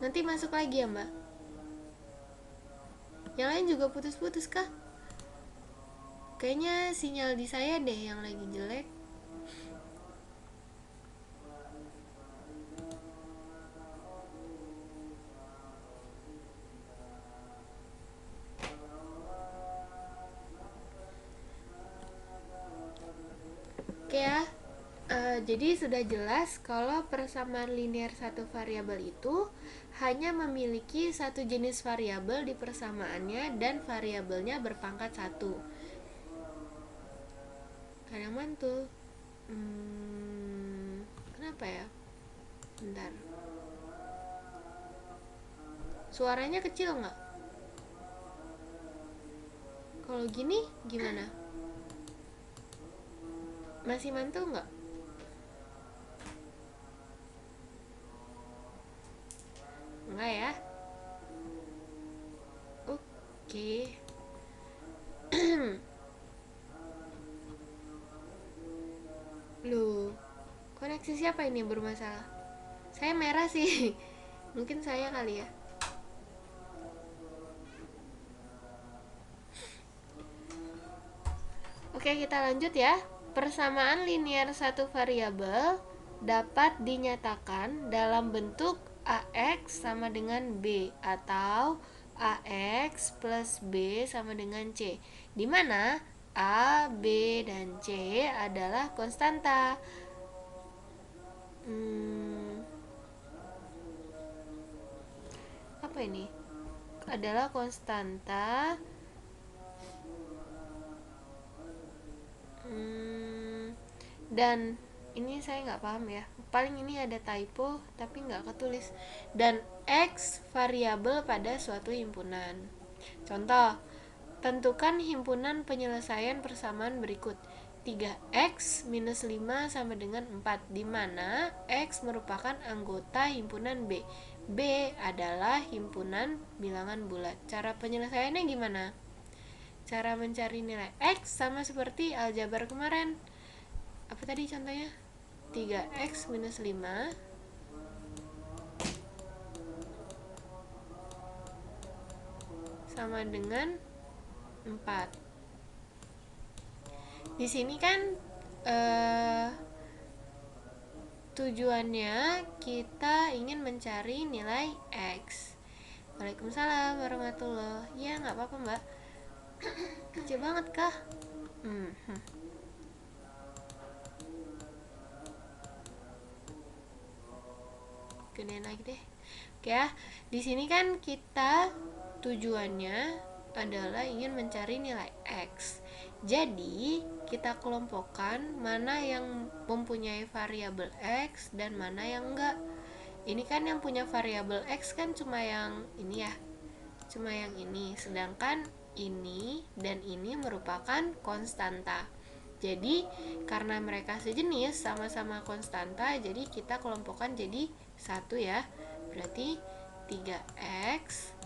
Nanti masuk lagi ya mbak. Yang lain juga putus-putus kah? Kayaknya sinyal di saya deh yang lagi jelek. Oke ya. Jadi sudah jelas kalau persamaan linear satu variabel itu hanya memiliki satu jenis variabel di persamaannya dan variabelnya berpangkat 1. Kadang mantul. Kenapa ya? Bentar. Suaranya kecil nggak? Kalau gini gimana? Masih mantul nggak? Enggak ya? Oke. Loh, koneksi siapa ini yang bermasalah? Saya merah sih. Mungkin saya kali ya. Oke, kita lanjut ya. Persamaan linear satu variabel dapat dinyatakan dalam bentuk AX sama dengan B atau AX plus B sama dengan C, di mana A, B, dan C adalah konstanta. Apa ini? Adalah konstanta. Dan ini saya nggak paham ya, paling ini ada typo tapi nggak ketulis. Dan X variabel pada suatu himpunan. Contoh, tentukan himpunan penyelesaian persamaan berikut. 3x minus 5 sama dengan 4, di mana x merupakan anggota himpunan B. B adalah himpunan bilangan bulat. Cara penyelesaiannya gimana? Cara mencari nilai x sama seperti aljabar kemarin. Apa tadi contohnya? 3x minus 5 sama dengan 4. Di sini kan tujuannya kita ingin mencari nilai x. Waalaikumsalam warahmatullahi. Ya nggak apa-apa mbak. Kecil banget kah? Gedein lagi deh. Oke ya. Di sini kan kita tujuannya adalah ingin mencari nilai x. Jadi, kita kelompokkan mana yang mempunyai variabel x dan mana yang enggak. Ini kan yang punya variabel x kan cuma yang ini ya. Cuma yang ini, sedangkan ini dan ini merupakan konstanta. Jadi, karena mereka sejenis sama-sama konstanta, jadi kita kelompokkan jadi 1 ya. Berarti 3x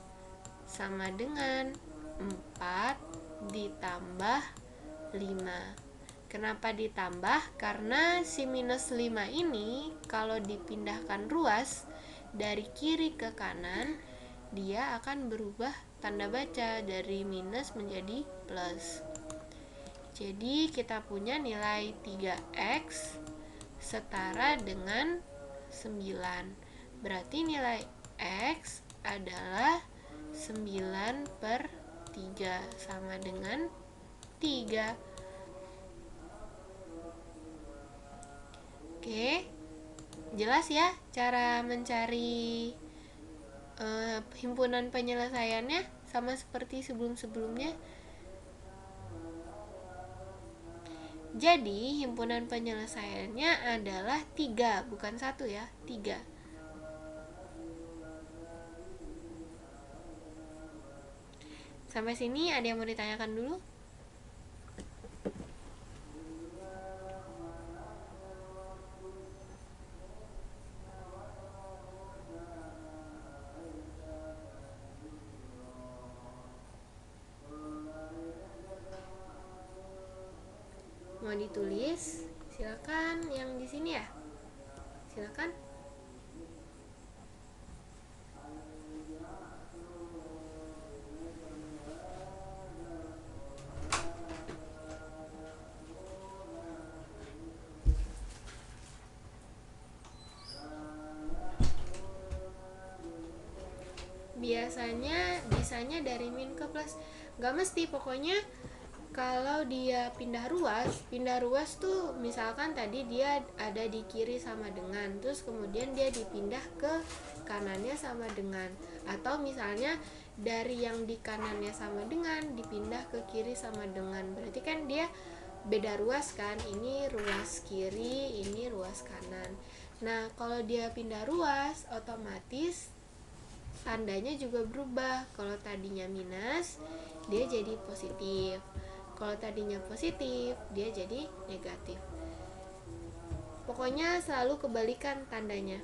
sama dengan 4 ditambah 5. Kenapa ditambah? Karena si minus 5 ini kalau dipindahkan ruas dari kiri ke kanan, dia akan berubah tanda baca dari minus menjadi plus. Jadi kita punya nilai 3x setara dengan 9. Berarti nilai x adalah 9/3 sama dengan 3. Oke, jelas ya cara mencari himpunan penyelesaiannya, sama seperti sebelum-sebelumnya. Jadi himpunan penyelesaiannya adalah 3, bukan 1 ya, 3. Sampai sini ada yang mau ditanyakan dulu? Mau ditulis? Silakan yang di sini ya. Silakan. biasanya bisanya dari min ke plus, nggak mesti. Pokoknya kalau dia pindah ruas tuh misalkan tadi dia ada di kiri sama dengan, terus kemudian dia dipindah ke kanannya sama dengan, atau misalnya dari yang di kanannya sama dengan dipindah ke kiri sama dengan, berarti kan dia beda ruas kan, ini ruas kiri, ini ruas kanan. Nah kalau dia pindah ruas otomatis tandanya juga berubah. Kalau tadinya minus dia jadi positif, kalau tadinya positif dia jadi negatif. Pokoknya selalu kebalikan tandanya.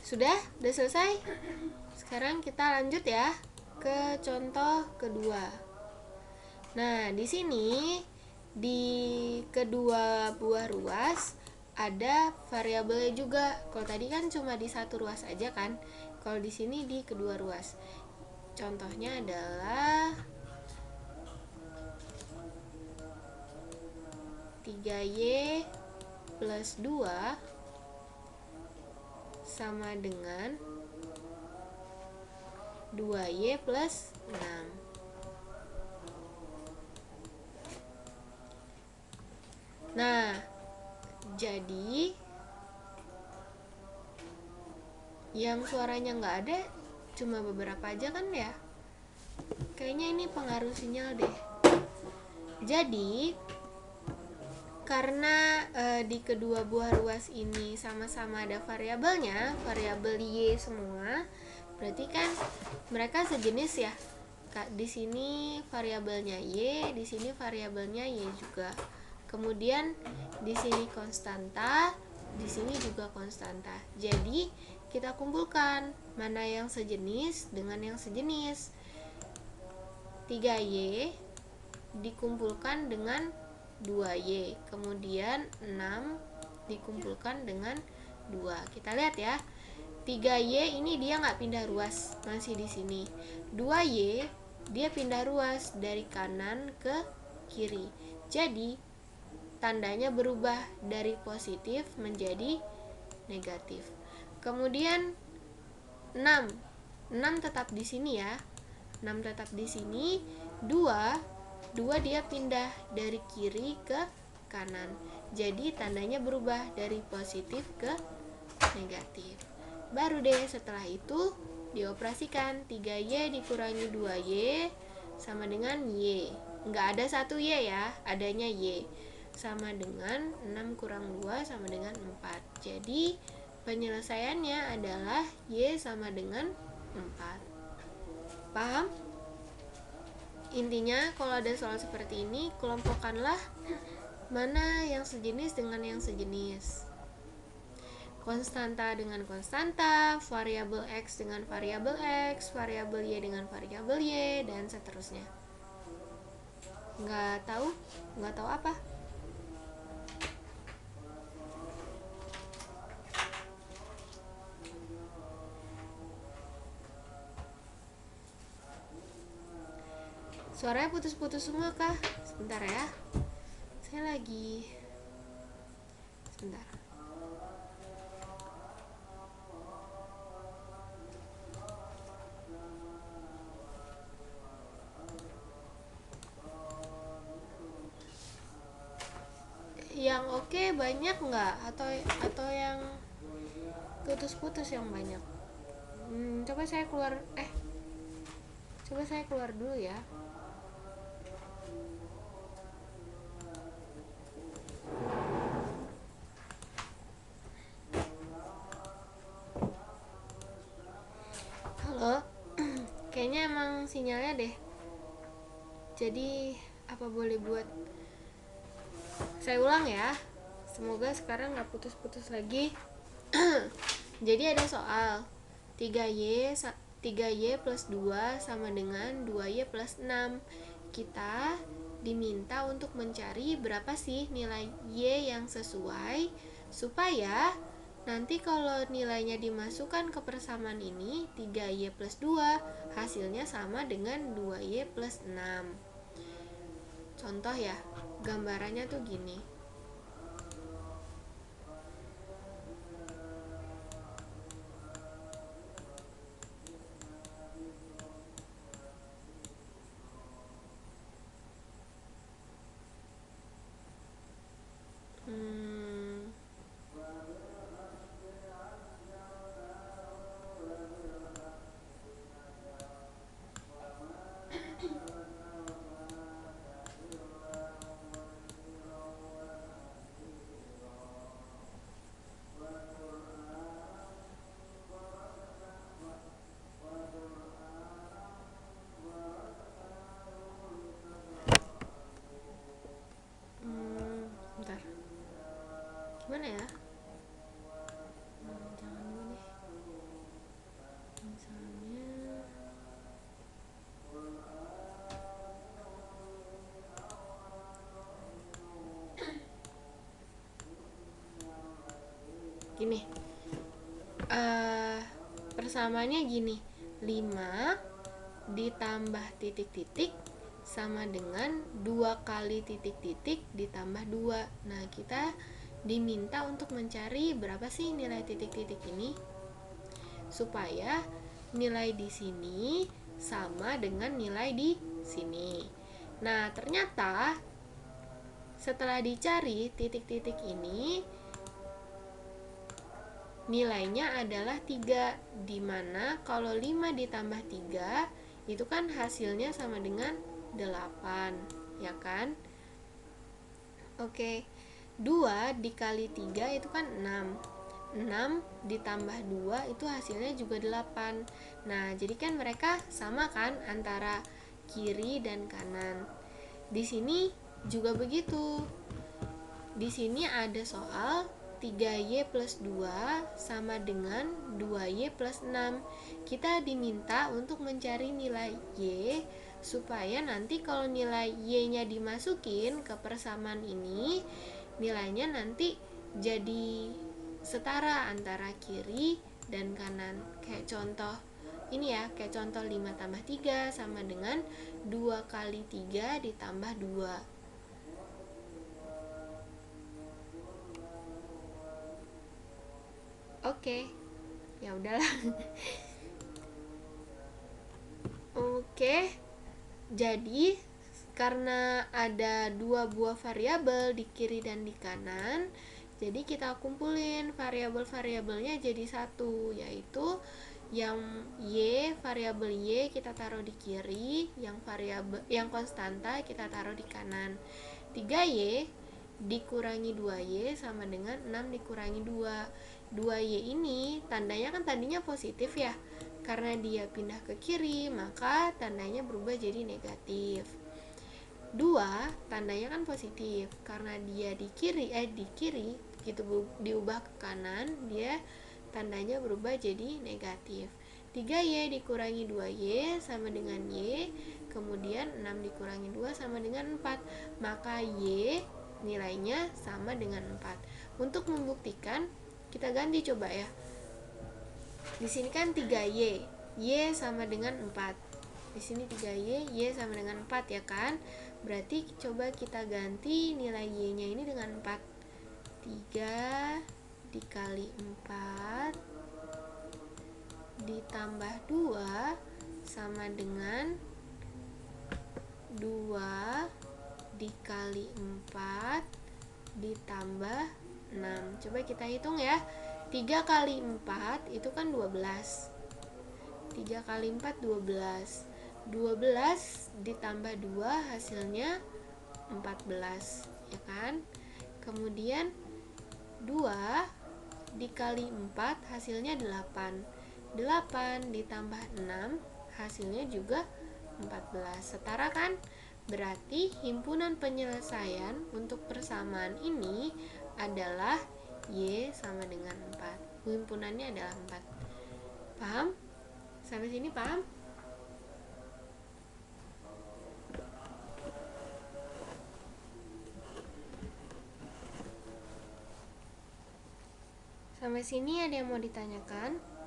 Sudah selesai. Sekarang kita lanjut ya ke contoh kedua. Nah, di sini di kedua buah ruas ada variabelnya juga. Kalau tadi kan cuma di satu ruas aja kan. Kalau di sini di kedua ruas. Contohnya adalah 3y plus 2 sama dengan 2y plus 6. Nah, jadi yang suaranya nggak ada cuma beberapa aja kan ya. Kayaknya ini pengaruh sinyal deh. Jadi karena di kedua buah ruas ini sama-sama ada variabelnya, variabel y semua, berarti kan mereka sejenis ya. Di sini variabelnya y, di sini variabelnya y juga. Kemudian di sini konstanta, di sini juga konstanta. Jadi kita kumpulkan mana yang sejenis dengan yang sejenis. 3y dikumpulkan dengan 2y, kemudian 6 dikumpulkan dengan 2. Kita lihat ya. 3y ini dia nggak pindah ruas, masih di sini. 2y dia pindah ruas dari kanan ke kiri. Jadi tandanya berubah dari positif menjadi negatif. Kemudian 6 tetap di sini ya. 6 tetap di sini. 2 dia pindah dari kiri ke kanan. Jadi tandanya berubah dari positif ke negatif. Baru deh setelah itu dioperasikan. 3y dikurangi 2y sama dengan y. Nggak ada 1y ya, adanya y. Sama dengan 6 kurang 2 sama dengan 4. Jadi penyelesaiannya adalah y sama dengan 4. Paham? Intinya kalau ada soal seperti ini, kelompokkanlah mana yang sejenis dengan yang sejenis, konstanta dengan konstanta, variabel x dengan variabel x, variabel y dengan variabel y, dan seterusnya. Nggak tahu apa? Suaranya putus-putus semua kah? Sebentar ya. Saya lagi. Sebentar. Yang oke banyak nggak? Atau yang putus-putus yang banyak? Coba saya keluar dulu ya. Halo. Kayaknya emang sinyalnya deh. Jadi apa boleh buat saya ulang ya. Semoga sekarang nggak putus-putus lagi. Jadi ada soal 3y plus 2 sama dengan 2y plus 6. Kita diminta untuk mencari berapa sih nilai y yang sesuai, supaya nanti kalau nilainya dimasukkan ke persamaan ini 3y plus 2 hasilnya sama dengan 2y plus 6. Contoh ya, gambarannya tuh gini. gimana ya? Jangan dulu deh. Misalnya gini, persamaannya gini, 5 ditambah titik-titik sama dengan 2 kali titik-titik ditambah 2. Nah, kita diminta untuk mencari berapa sih nilai titik-titik ini supaya nilai di sini sama dengan nilai di sini. Nah, ternyata setelah dicari titik-titik ini nilainya adalah 3, dimana kalau 5 ditambah 3 itu kan hasilnya sama dengan 8, ya kan? Oke, 2 dikali 3 itu kan 6. 6 ditambah 2 itu hasilnya juga 8. Nah, jadi kan mereka sama kan antara kiri dan kanan. Di sini juga begitu. Di sini ada soal 3y plus 2 sama dengan 2y plus 6. Kita diminta untuk mencari nilai y supaya nanti kalau nilai y-nya dimasukin ke persamaan ini, nilainya nanti jadi setara antara kiri dan kanan. Kayak contoh ini ya, kayak contoh 5 tambah 3 sama dengan 2 kali 3 ditambah 2. Oke, ya udahlah. Oke, jadi karena ada 2 buah variabel di kiri dan di kanan, jadi kita kumpulin variabel-variabelnya jadi satu, yaitu yang variabel y kita taruh di kiri, yang konstanta kita taruh di kanan. 3y dikurangi 2y sama dengan 6 dikurangi 2. 2y ini tandanya kan tadinya positif ya. Karena dia pindah ke kiri, maka tandanya berubah jadi negatif. 2 tandanya kan positif. Karena dia di kiri begitu diubah ke kanan, dia tandanya berubah jadi negatif. 3y dikurangi 2y sama dengan y, kemudian 6 dikurangi 2 sama dengan 4, maka y nilainya sama dengan 4. Untuk membuktikan, kita ganti coba ya. Di sini kan 3y, y sama dengan 4. Di sini 3y, y sama dengan 4 ya kan? Berarti coba kita ganti nilai y-nya ini dengan 4. 3 dikali 4 ditambah 2 sama dengan 2 dikali 4 ditambah 6. Coba kita hitung ya. 3 kali 4 itu kan 12. 3 kali 4 12. 12 ditambah 2 hasilnya 14, ya kan? Kemudian 2 dikali 4 hasilnya 8. 8 ditambah 6 hasilnya juga 14. Setara kan? Berarti himpunan penyelesaian untuk persamaan ini adalah y sama dengan 4. Himpunannya adalah 4. Paham? Sampai sini paham? Sampai sini ada yang mau ditanyakan?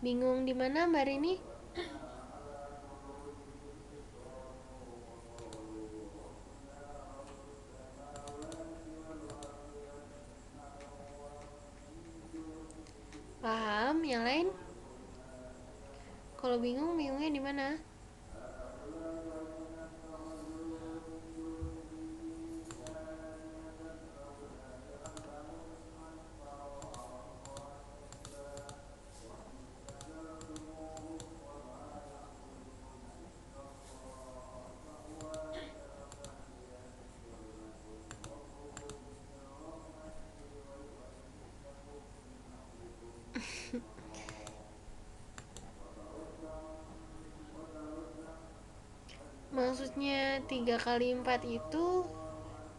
Bingung di mana Mbak Rini? Paham? Yang lain? Kalau bingung, bingungnya di mana? maksudnya 3 kali 4 itu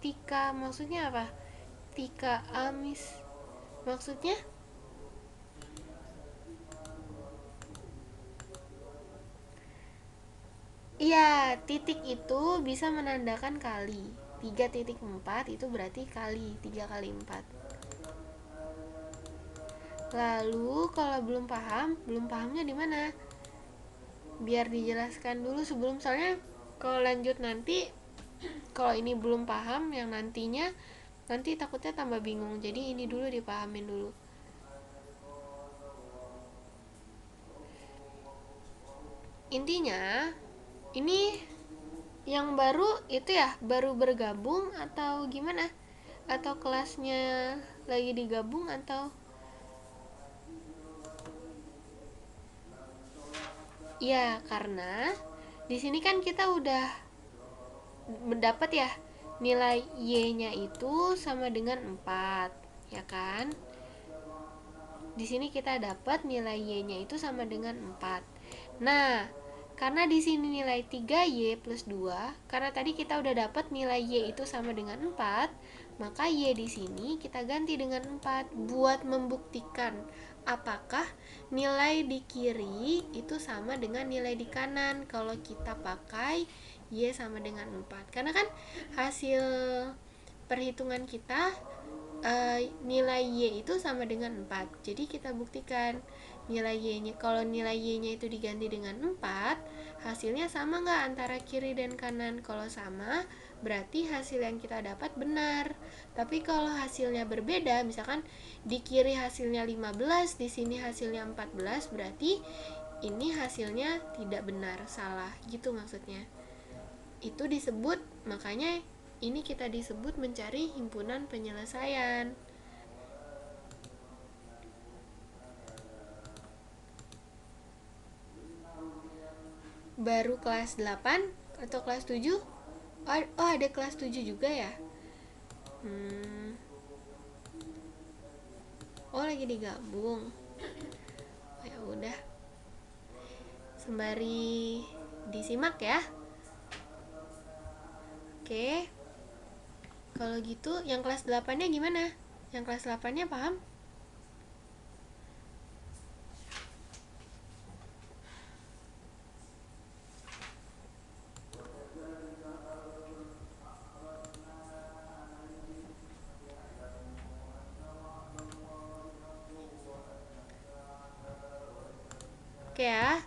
tika, maksudnya apa? Tika amis, maksudnya iya, titik itu bisa menandakan kali. 3,4 itu berarti kali 3 kali 4. Lalu kalau belum pahamnya di mana? Biar dijelaskan dulu sebelum, soalnya kalau lanjut nanti, kalau ini belum paham yang nantinya, nanti takutnya tambah bingung. Jadi ini dulu dipahamin dulu. Intinya ini yang baru itu ya, baru bergabung atau gimana? Atau kelasnya lagi digabung atau ya, karena di sini kan kita udah mendapat ya nilai y-nya itu sama dengan 4, ya kan? Di sini kita dapat nilai y-nya itu sama dengan 4. Nah, karena di sini nilai 3y plus 2, karena tadi kita udah dapat nilai y itu sama dengan 4, maka y di sini kita ganti dengan 4 buat membuktikan apakah nilai di kiri itu sama dengan nilai di kanan kalau kita pakai y sama dengan 4. Karena kan hasil perhitungan kita nilai y itu sama dengan 4. Jadi kita buktikan nilai y-nya, kalau nilai y-nya itu diganti dengan 4, hasilnya sama nggak antara kiri dan kanan? Kalau sama, berarti hasil yang kita dapat benar. Tapi kalau hasilnya berbeda, misalkan di kiri hasilnya 15, di sini hasilnya 14, berarti ini hasilnya tidak benar, salah gitu maksudnya. Itu disebut, makanya ini kita disebut mencari himpunan penyelesaian. Baru kelas 8 atau kelas 7? Oh, ada kelas 7 juga ya? Oh, lagi digabung. Oh, ya udah. Sembari disimak ya. Oke. Kalau gitu yang kelas 8-nya gimana? Yang kelas 8-nya paham? Oke ya.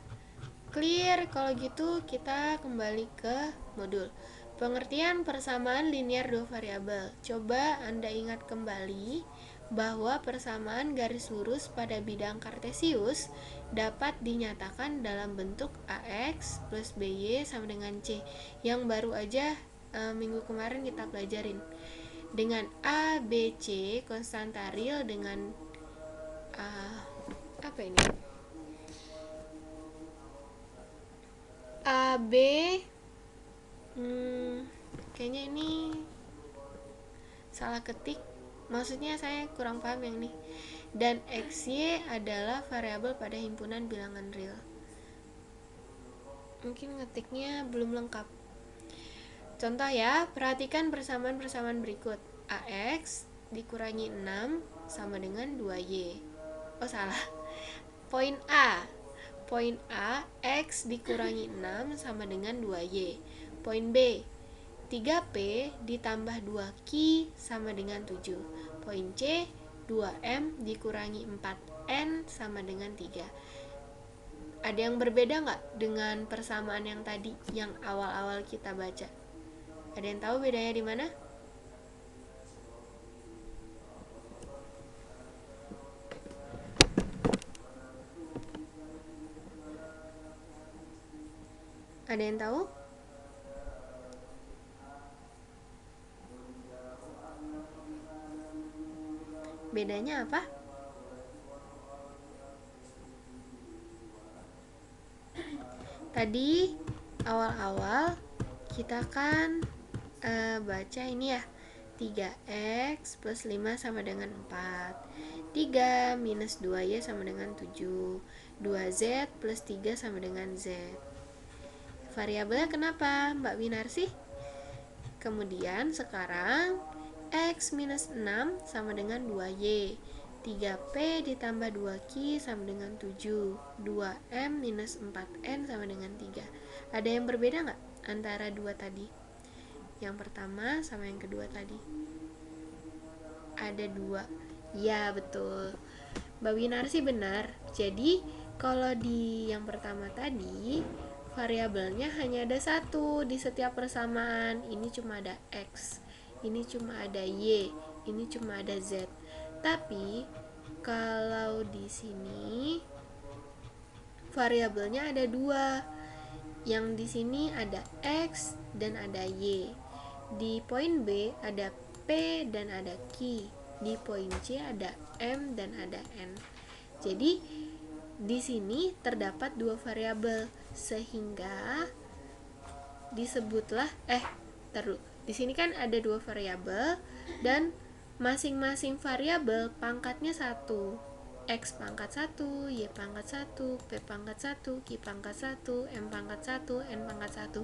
Clear. Kalau gitu kita kembali ke modul. Pengertian persamaan linear dua variabel. Coba Anda ingat kembali bahwa persamaan garis lurus pada bidang kartesius dapat dinyatakan dalam bentuk AX plus BY sama dengan C, yang baru aja minggu kemarin kita pelajarin. Dengan A, B, C konstanta real dengan apa ini? A, B, kayaknya ini salah ketik, maksudnya saya kurang paham yang nih. Dan XY adalah variabel pada himpunan bilangan real. Mungkin ngetiknya belum lengkap. Contoh ya, perhatikan persamaan-persamaan berikut. AX dikurangi 6 sama dengan 2Y. Oh, salah. Poin A. Poin A, X dikurangi 6 sama dengan 2Y. Poin B, 3P ditambah 2Q sama dengan 7. Poin C, 2M dikurangi 4N sama dengan 3. Ada yang berbeda nggak dengan persamaan yang tadi, yang awal-awal kita baca? Ada yang tahu bedanya di mana? Ada yang tahu? Bedanya apa? Tadi awal-awal kita kan baca ini ya, 3x plus 5 sama dengan 4, 3 minus 2y sama dengan 7, 2z plus 3 sama dengan z. variabelnya kenapa Mbak Winarsi? Kemudian sekarang X minus 6 sama dengan 2Y, 3P ditambah 2Q sama dengan 7, 2M minus 4N sama dengan 3. Ada yang berbeda nggak antara dua tadi? Yang pertama sama yang kedua tadi? Ada dua. Ya, betul. Mbak Winarsi benar. Jadi, kalau di yang pertama tadi, variabelnya hanya ada satu di setiap persamaan. Ini cuma ada X, ini cuma ada Y, ini cuma ada Z. Tapi, kalau di sini, variabelnya ada dua. Yang di sini ada X dan ada Y. Di poin B ada P dan ada Q. Di poin C ada M dan ada N. Jadi di sini terdapat dua variabel sehingga disebutlah di sini kan ada dua variabel dan masing-masing variabel pangkatnya satu. X pangkat 1, Y pangkat 1, P pangkat 1, Q pangkat 1, M pangkat 1, N pangkat 1.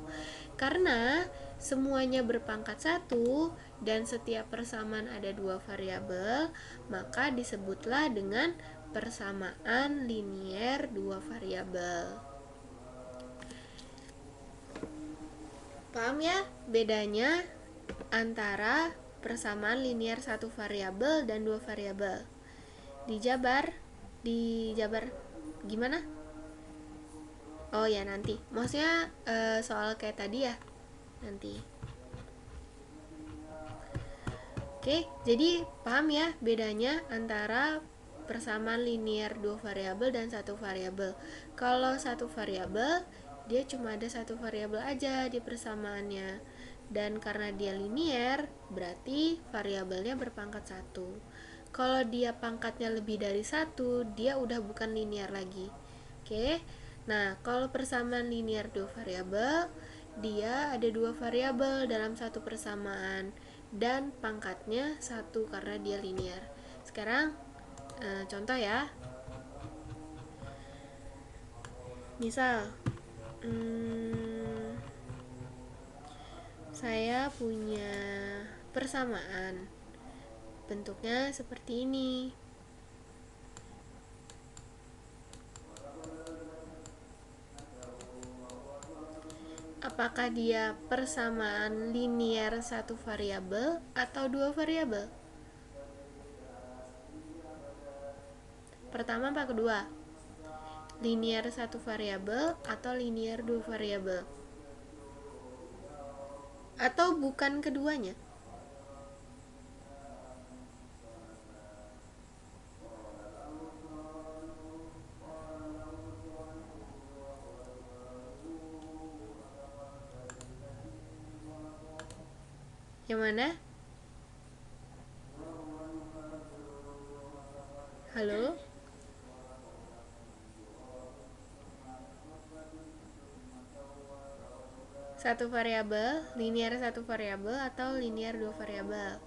Karena semuanya berpangkat 1 dan setiap persamaan ada dua variabel, maka disebutlah dengan persamaan linier dua variabel. Paham ya bedanya antara persamaan linier satu variabel dan dua variabel? Dijabar gimana? Oh ya, nanti maksudnya soal kayak tadi ya nanti. Oke, jadi paham ya bedanya antara persamaan linier dua variabel dan satu variabel. Kalau satu variabel dia cuma ada satu variabel aja di persamaannya, dan karena dia linier berarti variabelnya berpangkat satu. Kalau dia pangkatnya lebih dari satu, dia udah bukan linier lagi. Oke, nah kalau persamaan linier dua variabel, dia ada dua variabel dalam satu persamaan dan pangkatnya satu karena dia linier. Sekarang contoh ya. Misal saya punya persamaan bentuknya seperti ini. Apakah dia persamaan linier satu variabel atau dua variabel? Pertama apa kedua? Linier satu variabel atau linier dua variabel? Atau bukan keduanya? Yang mana? Halo? Satu variabel, linier satu variabel atau linier dua variabel?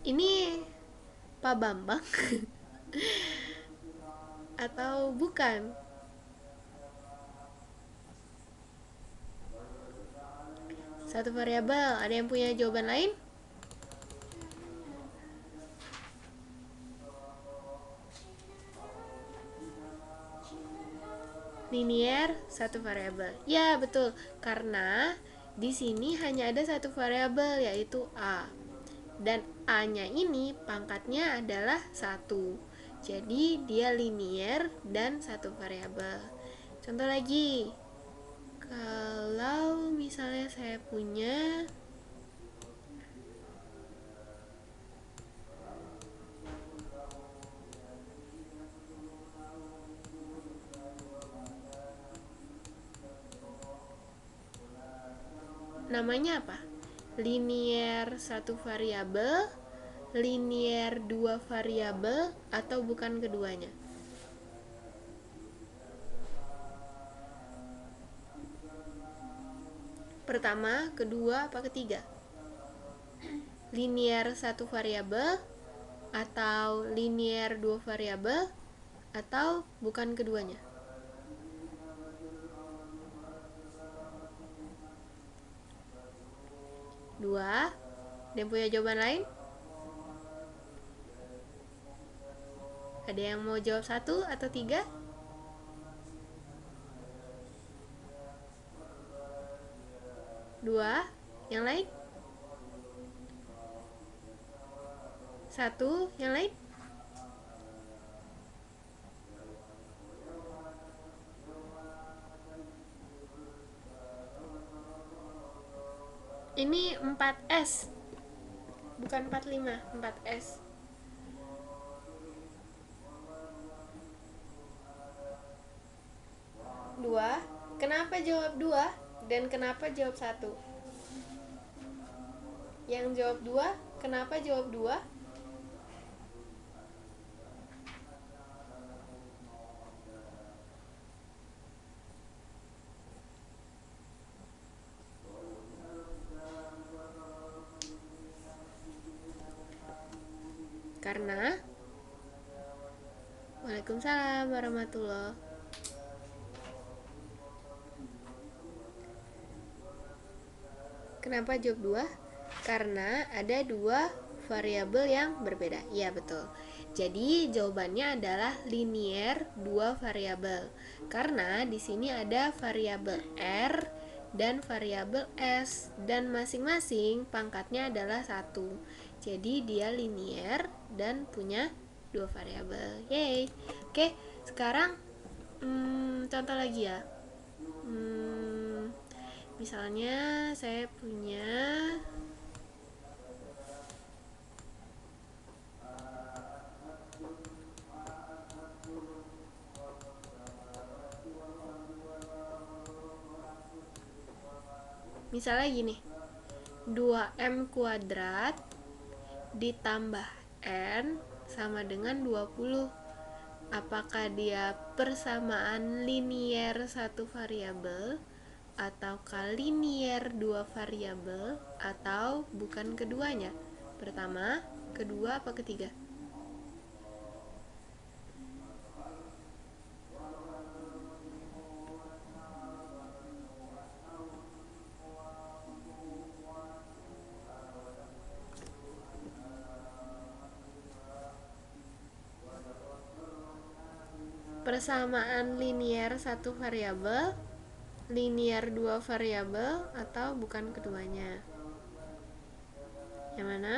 Ini Pak Bambang atau bukan? Satu variabel, ada yang punya jawaban lain? Linier satu variabel. Ya, betul. Karena di sini hanya ada satu variabel yaitu A. Dan A-nya ini pangkatnya adalah 1. Jadi dia linier dan satu variabel. Contoh lagi. Kalau misalnya saya punya namanya apa? Linier satu variabel, linear dua variabel atau bukan keduanya? Pertama, kedua, apa ketiga? Linear satu variabel atau linear dua variabel atau bukan keduanya? Dua. Dan punya jawaban lain? Ada yang mau jawab satu atau tiga? Dua. Yang lain? Satu. Yang lain? Ini 4S, bukan 45, 4S. Dua. Kenapa jawab dua dan kenapa jawab satu? Yang jawab dua, kenapa jawab dua? Karena Waalaikumsalam warahmatullahi. Kenapa jawab dua? Karena ada dua variabel yang berbeda. Iya, betul. Jadi jawabannya adalah linear dua variabel. Karena di sini ada variabel R dan variabel S dan masing-masing pangkatnya adalah satu. Jadi dia linear dan punya dua variabel. Yeay. Oke, sekarang contoh lagi ya. Misalnya saya punya misalnya gini, 2M kuadrat ditambah N sama dengan 20. Apakah dia persamaan linear satu variabel atau linear dua variabel atau bukan keduanya? Pertama, kedua, apa ketiga? Persamaan linear satu variabel, linear dua variabel, atau bukan keduanya? Yang mana?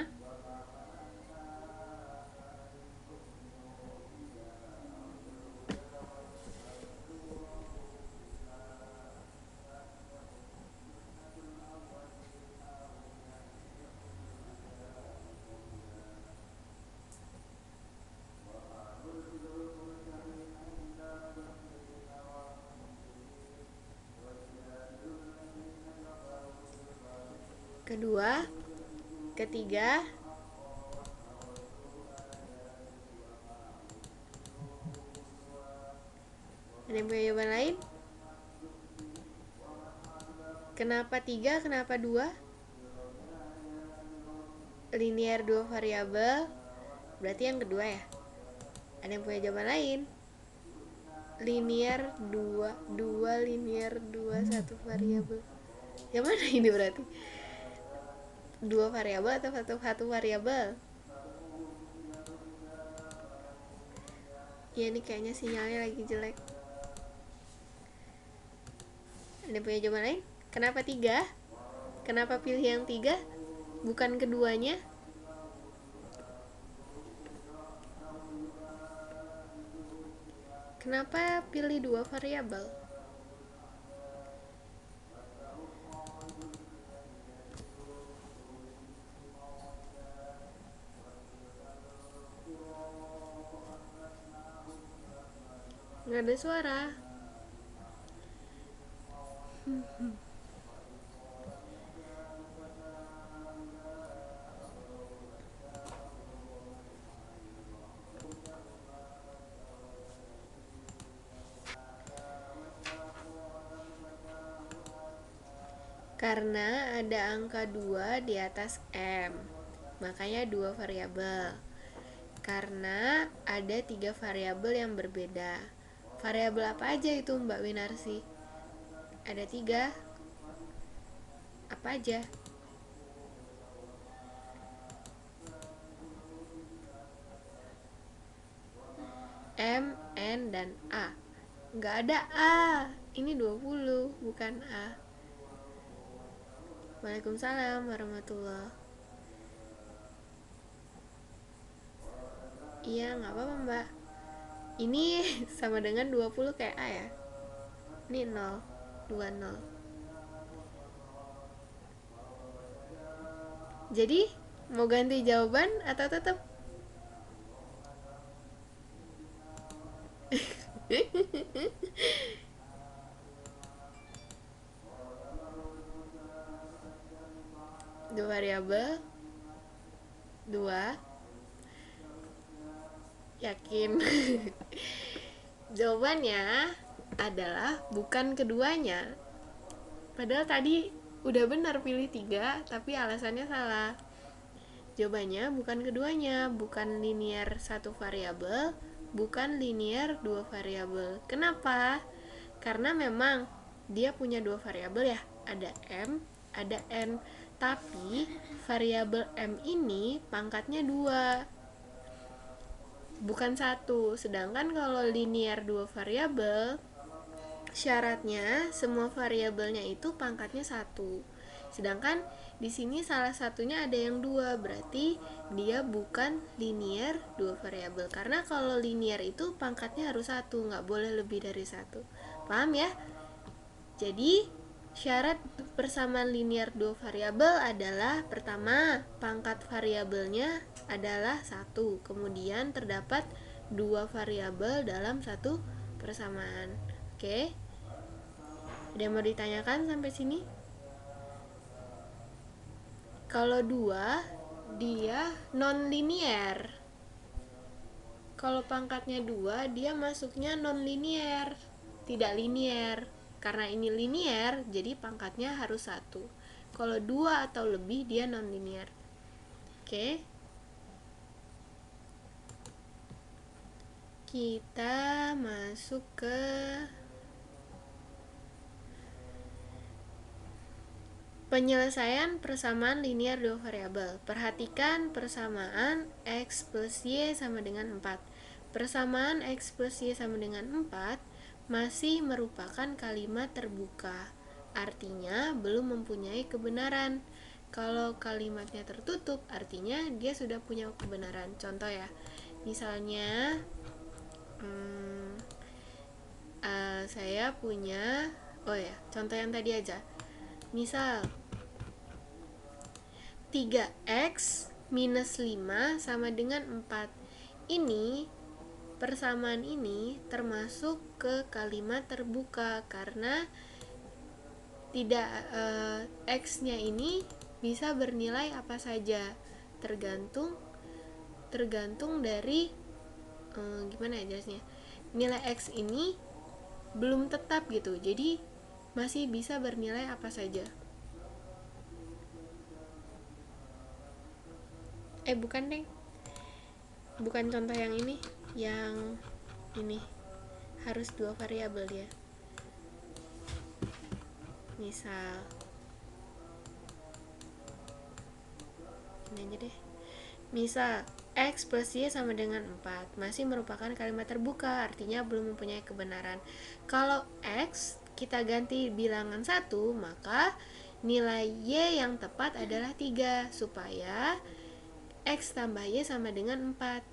Kedua, ketiga, ada yang punya jawaban lain? Kenapa tiga, kenapa dua? Linear dua variabel, berarti yang kedua ya? Ada yang punya jawaban lain? Linear dua linear dua satu variabel. Yang mana ini berarti? Dua variabel atau satu variabel? Ya, ini kayaknya sinyalnya lagi jelek. Ada punya jawaban lain? Kenapa tiga? Kenapa pilih yang tiga, bukan keduanya? Kenapa pilih dua variabel? Nggak ada suara. Karena ada angka 2 di atas M, makanya 2 variabel. Karena ada 3 variabel yang berbeda. Variabel apa aja itu Mbak Winarsi? Ada 3. Apa aja? M, N, dan A. Nggak ada A. Ini 20, bukan A. Waalaikumsalam warahmatullahi. Iya, nggak apa-apa Mbak. Ini sama dengan 20 kayak A ya. Ini 0, 20. Jadi, mau ganti jawaban atau tetap? Dua variabel. 2. Yakin? Jawabannya adalah bukan keduanya. Padahal tadi udah benar pilih 3, tapi alasannya salah. Jawabannya bukan keduanya, bukan linear 1 variabel, bukan linear 2 variabel. Kenapa? Karena memang dia punya 2 variabel ya, ada M, ada N. Tapi variabel M ini pangkatnya 2, bukan 1. Sedangkan kalau linear 2 variabel, syaratnya semua variabelnya itu pangkatnya 1. Sedangkan di sini salah satunya ada yang 2, berarti dia bukan linear 2 variabel. Karena kalau linear itu pangkatnya harus 1, nggak boleh lebih dari 1. Paham ya? Jadi syarat persamaan linear 2 variabel adalah pertama, pangkat variabelnya adalah 1. Kemudian terdapat 2 variabel dalam satu persamaan. Oke? Ada yang mau ditanyakan sampai sini? Kalau 2, dia non-linear. Kalau pangkatnya 2, dia masuknya non-linear, tidak linear. Karena ini linear, jadi pangkatnya harus 1. Kalau 2 atau lebih, dia non-linear. Oke. Kita masuk ke penyelesaian persamaan linear 2 variabel. Perhatikan persamaan X plus Y sama dengan 4. Persamaan X plus Y sama dengan 4 masih merupakan kalimat terbuka. Artinya belum mempunyai kebenaran. Kalau kalimatnya tertutup, artinya dia sudah punya kebenaran. Contoh ya, misalnya saya punya, contoh yang tadi aja. Misal 3x minus 5 sama dengan 4. Ini persamaan ini termasuk ke kalimat terbuka karena tidak x-nya ini bisa bernilai apa saja, tergantung dari gimana ya jelasnya, nilai x ini belum tetap gitu, jadi masih bisa bernilai apa saja. Bukan deng, bukan contoh yang ini harus 2 variabel ya. Misal ini aja deh. Misal X plus Y sama dengan 4 masih merupakan kalimat terbuka, artinya belum mempunyai kebenaran. Kalau X kita ganti bilangan 1, maka nilai Y yang tepat adalah 3, supaya X tambah Y sama dengan 4.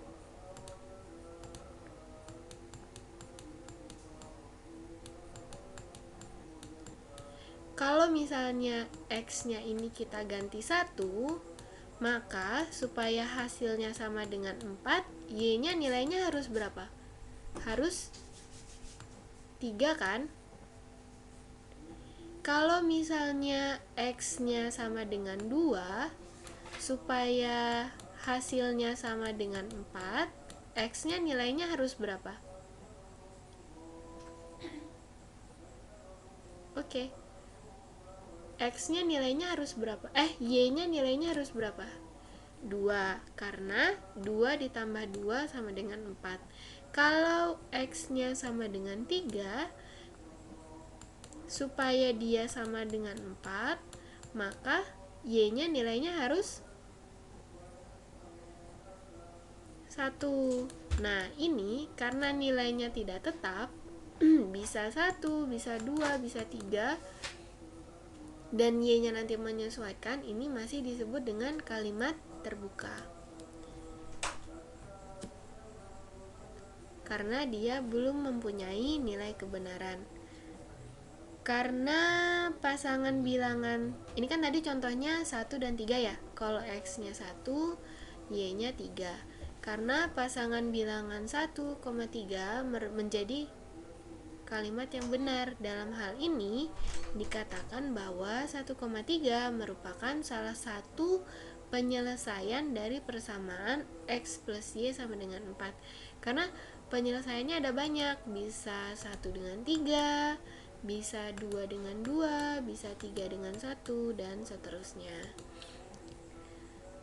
Kalau misalnya X-nya ini kita ganti 1, maka supaya hasilnya sama dengan 4, Y-nya nilainya harus berapa? Harus 3 kan? Kalau misalnya X-nya sama dengan 2, supaya hasilnya sama dengan 4, X-nya nilainya harus berapa? Oke. X-nya nilainya harus berapa? Y-nya nilainya harus berapa? 2, karena 2 ditambah 2 sama dengan 4. Kalau X-nya sama dengan 3, supaya dia sama dengan 4, maka Y-nya nilainya harus 1. Nah, ini karena nilainya tidak tetap, bisa 1, bisa 2, bisa 3, dan Y-nya nanti menyesuaikan, ini masih disebut dengan kalimat terbuka. Karena dia belum mempunyai nilai kebenaran. Karena pasangan bilangan, ini kan tadi contohnya 1 dan 3 ya. Kalau X-nya 1, Y-nya 3. Karena pasangan bilangan 1,3 menjadi kalimat yang benar. Dalam hal ini dikatakan bahwa 1,3 merupakan salah satu penyelesaian dari persamaan X plus Y sama dengan 4. Karena penyelesaiannya ada banyak, bisa 1 dengan 3, bisa 2 dengan 2, bisa 3 dengan 1, dan seterusnya.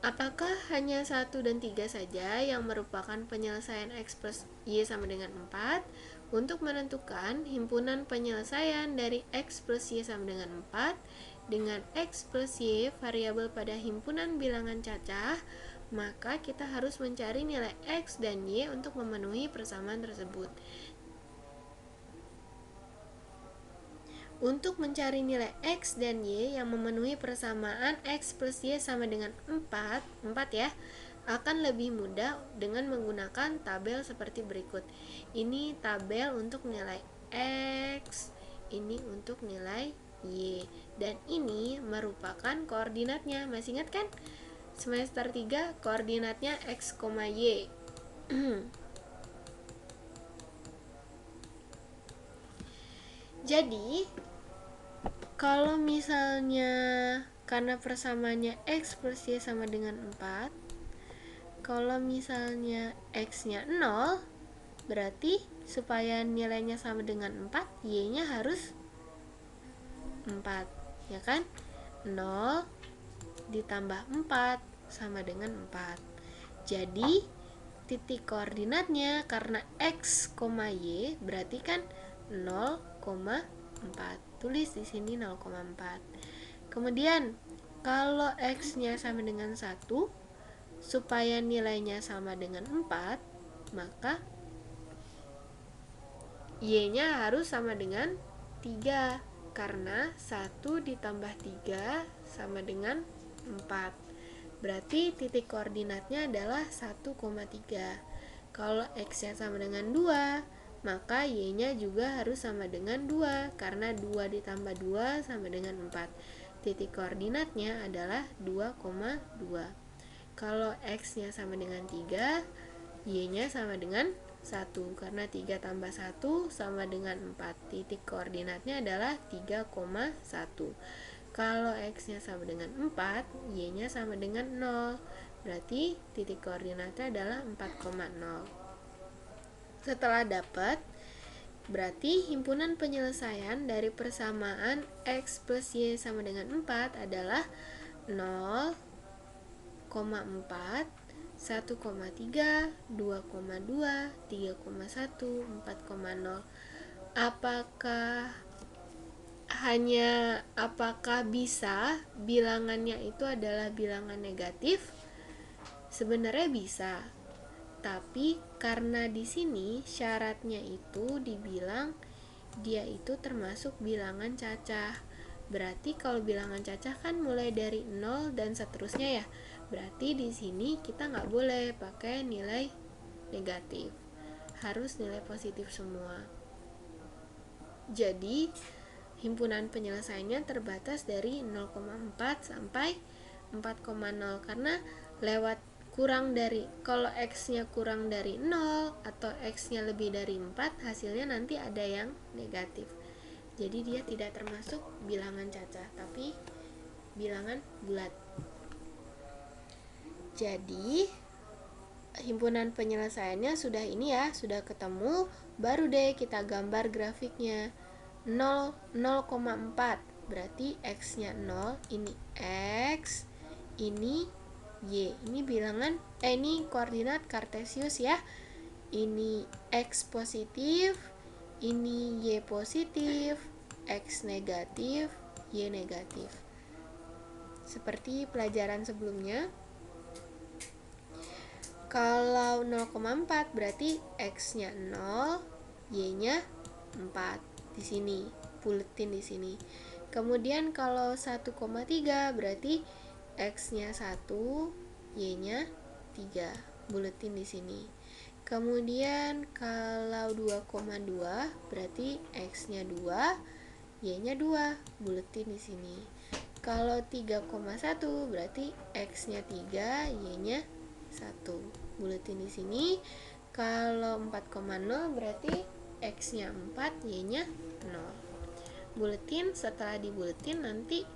Apakah hanya 1 dan 3 saja yang merupakan penyelesaian X plus Y sama dengan 4? Untuk menentukan himpunan penyelesaian dari X plus Y sama dengan 4 dengan X plus Y variabel pada himpunan bilangan cacah, maka kita harus mencari nilai X dan Y untuk memenuhi persamaan tersebut. Untuk mencari nilai X dan Y yang memenuhi persamaan X plus Y sama dengan 4 ya, akan lebih mudah dengan menggunakan tabel seperti berikut. Ini tabel untuk nilai X, ini untuk nilai Y, dan ini merupakan koordinatnya. Masih ingat kan? Semester 3 koordinatnya X, Y. Jadi kalau misalnya karena persamaannya X plus Y sama dengan 4, kalau misalnya X-nya 0, berarti supaya nilainya sama dengan 4, Y-nya harus 4, ya kan? 0 ditambah 4 sama dengan 4. Jadi titik koordinatnya karena X, Y berarti kan 0,4. Tulis di sini 0,4. Kemudian kalau X-nya sama dengan 1, supaya nilainya sama dengan 4, maka Y-nya harus sama dengan 3, karena 1 ditambah 3 sama dengan 4. Berarti titik koordinatnya adalah 1,3. Kalau X-nya sama dengan 2, maka Y-nya juga harus sama dengan 2, karena 2 ditambah 2 sama dengan 4. Titik koordinatnya adalah 2,2. Kalau X-nya sama dengan 3, Y-nya sama dengan 1, karena 3 tambah 1 sama dengan 4. Titik koordinatnya adalah 3,1. Kalau X-nya sama dengan 4, Y-nya sama dengan 0. Berarti titik koordinatnya adalah 4,0. Setelah dapat, berarti himpunan penyelesaian dari persamaan X plus Y sama dengan 4 adalah 0,4, 1,3, 2,2, 3,1, 4,0. Apakah bisa bilangannya itu adalah bilangan negatif? Sebenarnya bisa. Tapi karena di sini syaratnya itu dibilang dia itu termasuk bilangan cacah. Berarti kalau bilangan cacah kan mulai dari 0 dan seterusnya ya. Berarti di sini kita nggak boleh pakai nilai negatif. Harus nilai positif semua. Jadi himpunan penyelesaiannya terbatas dari 0,4 sampai 4,0, karena lewat kurang dari, kalau X-nya kurang dari 0 atau X-nya lebih dari 4, hasilnya nanti ada yang negatif. Jadi dia tidak termasuk bilangan cacah, tapi bilangan bulat. Jadi himpunan penyelesaiannya sudah ini ya, sudah ketemu. Baru deh kita gambar grafiknya. 0,4 berarti X-nya 0, ini X, ini Y. Ini bilangan, ini koordinat kartesius ya. Ini X positif, ini Y positif, X negatif, Y negatif. Seperti pelajaran sebelumnya. Kalau 0,4 berarti X-nya 0, Y-nya 4 di sini, buletin di sini. Kemudian kalau 1,3 berarti X-nya 1, Y-nya 3, buletin di sini. Kemudian kalau 2,2 berarti X-nya 2, Y-nya 2, buletin di sini. Kalau 3,1 berarti X-nya 3, Y-nya 1, buletin di sini. Kalau 4,0 berarti X-nya 4, Y-nya 0. Buletin, setelah dibuletin nanti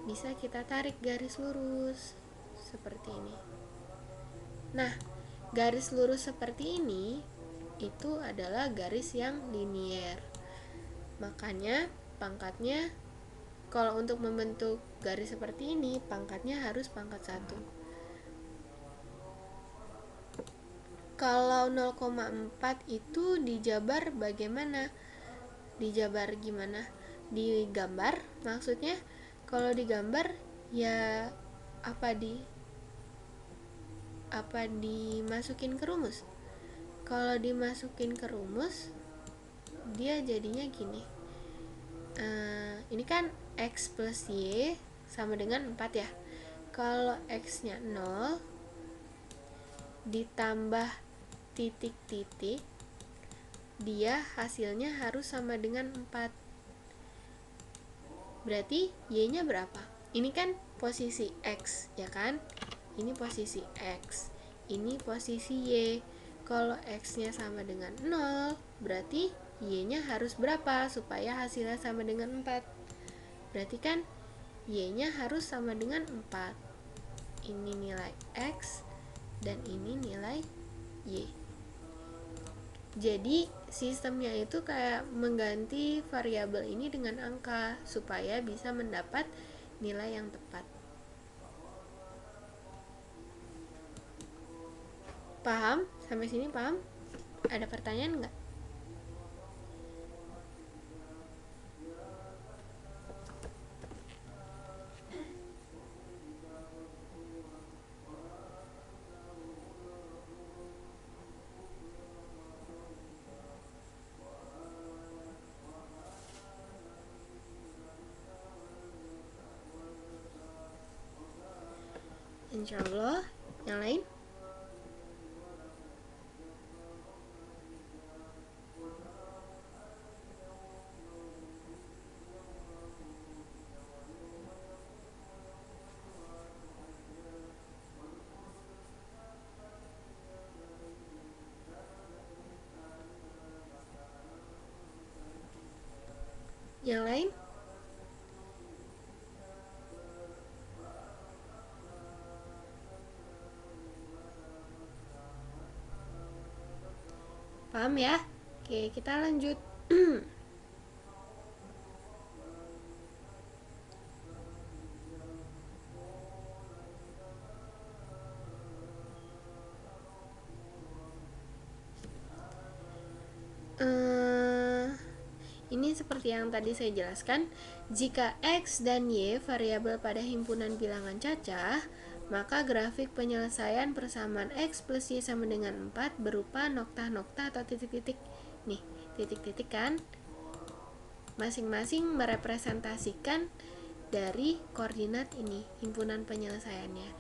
bisa kita tarik garis lurus seperti ini. Nah, garis lurus seperti ini itu adalah garis yang linier. Makanya pangkatnya, kalau untuk membentuk garis seperti ini, pangkatnya harus pangkat 1. Kalau 0,4 itu dijabar bagaimana? Dijabar gimana? Digambar maksudnya? Kalau digambar ya apa dimasukin ke rumus? Kalau dimasukin ke rumus dia jadinya gini. Ini kan X plus Y sama dengan 4 ya. Kalau X-nya 0 ditambah titik-titik, dia hasilnya harus sama dengan 4. Berarti Y-nya berapa? Ini kan posisi X, ya kan? Ini posisi X, ini posisi Y. Kalau X-nya sama dengan 0, berarti Y-nya harus berapa supaya hasilnya sama dengan 4? Berarti kan Y-nya harus sama dengan 4. Ini nilai X dan ini nilai Y. Jadi sistemnya itu kayak mengganti variabel ini dengan angka supaya bisa mendapat nilai yang tepat. Paham? Sampai sini paham? Ada pertanyaan nggak? Insya Allah. Yang lain? Yang lain? Paham ya? Oke, kita lanjut. Ini seperti yang tadi saya jelaskan, jika X dan Y variabel pada himpunan bilangan cacah, maka grafik penyelesaian persamaan X plus Y sama dengan 4 berupa noktah-noktah atau titik-titik. Nih, titik-titik kan masing-masing merepresentasikan dari koordinat ini, himpunan penyelesaiannya.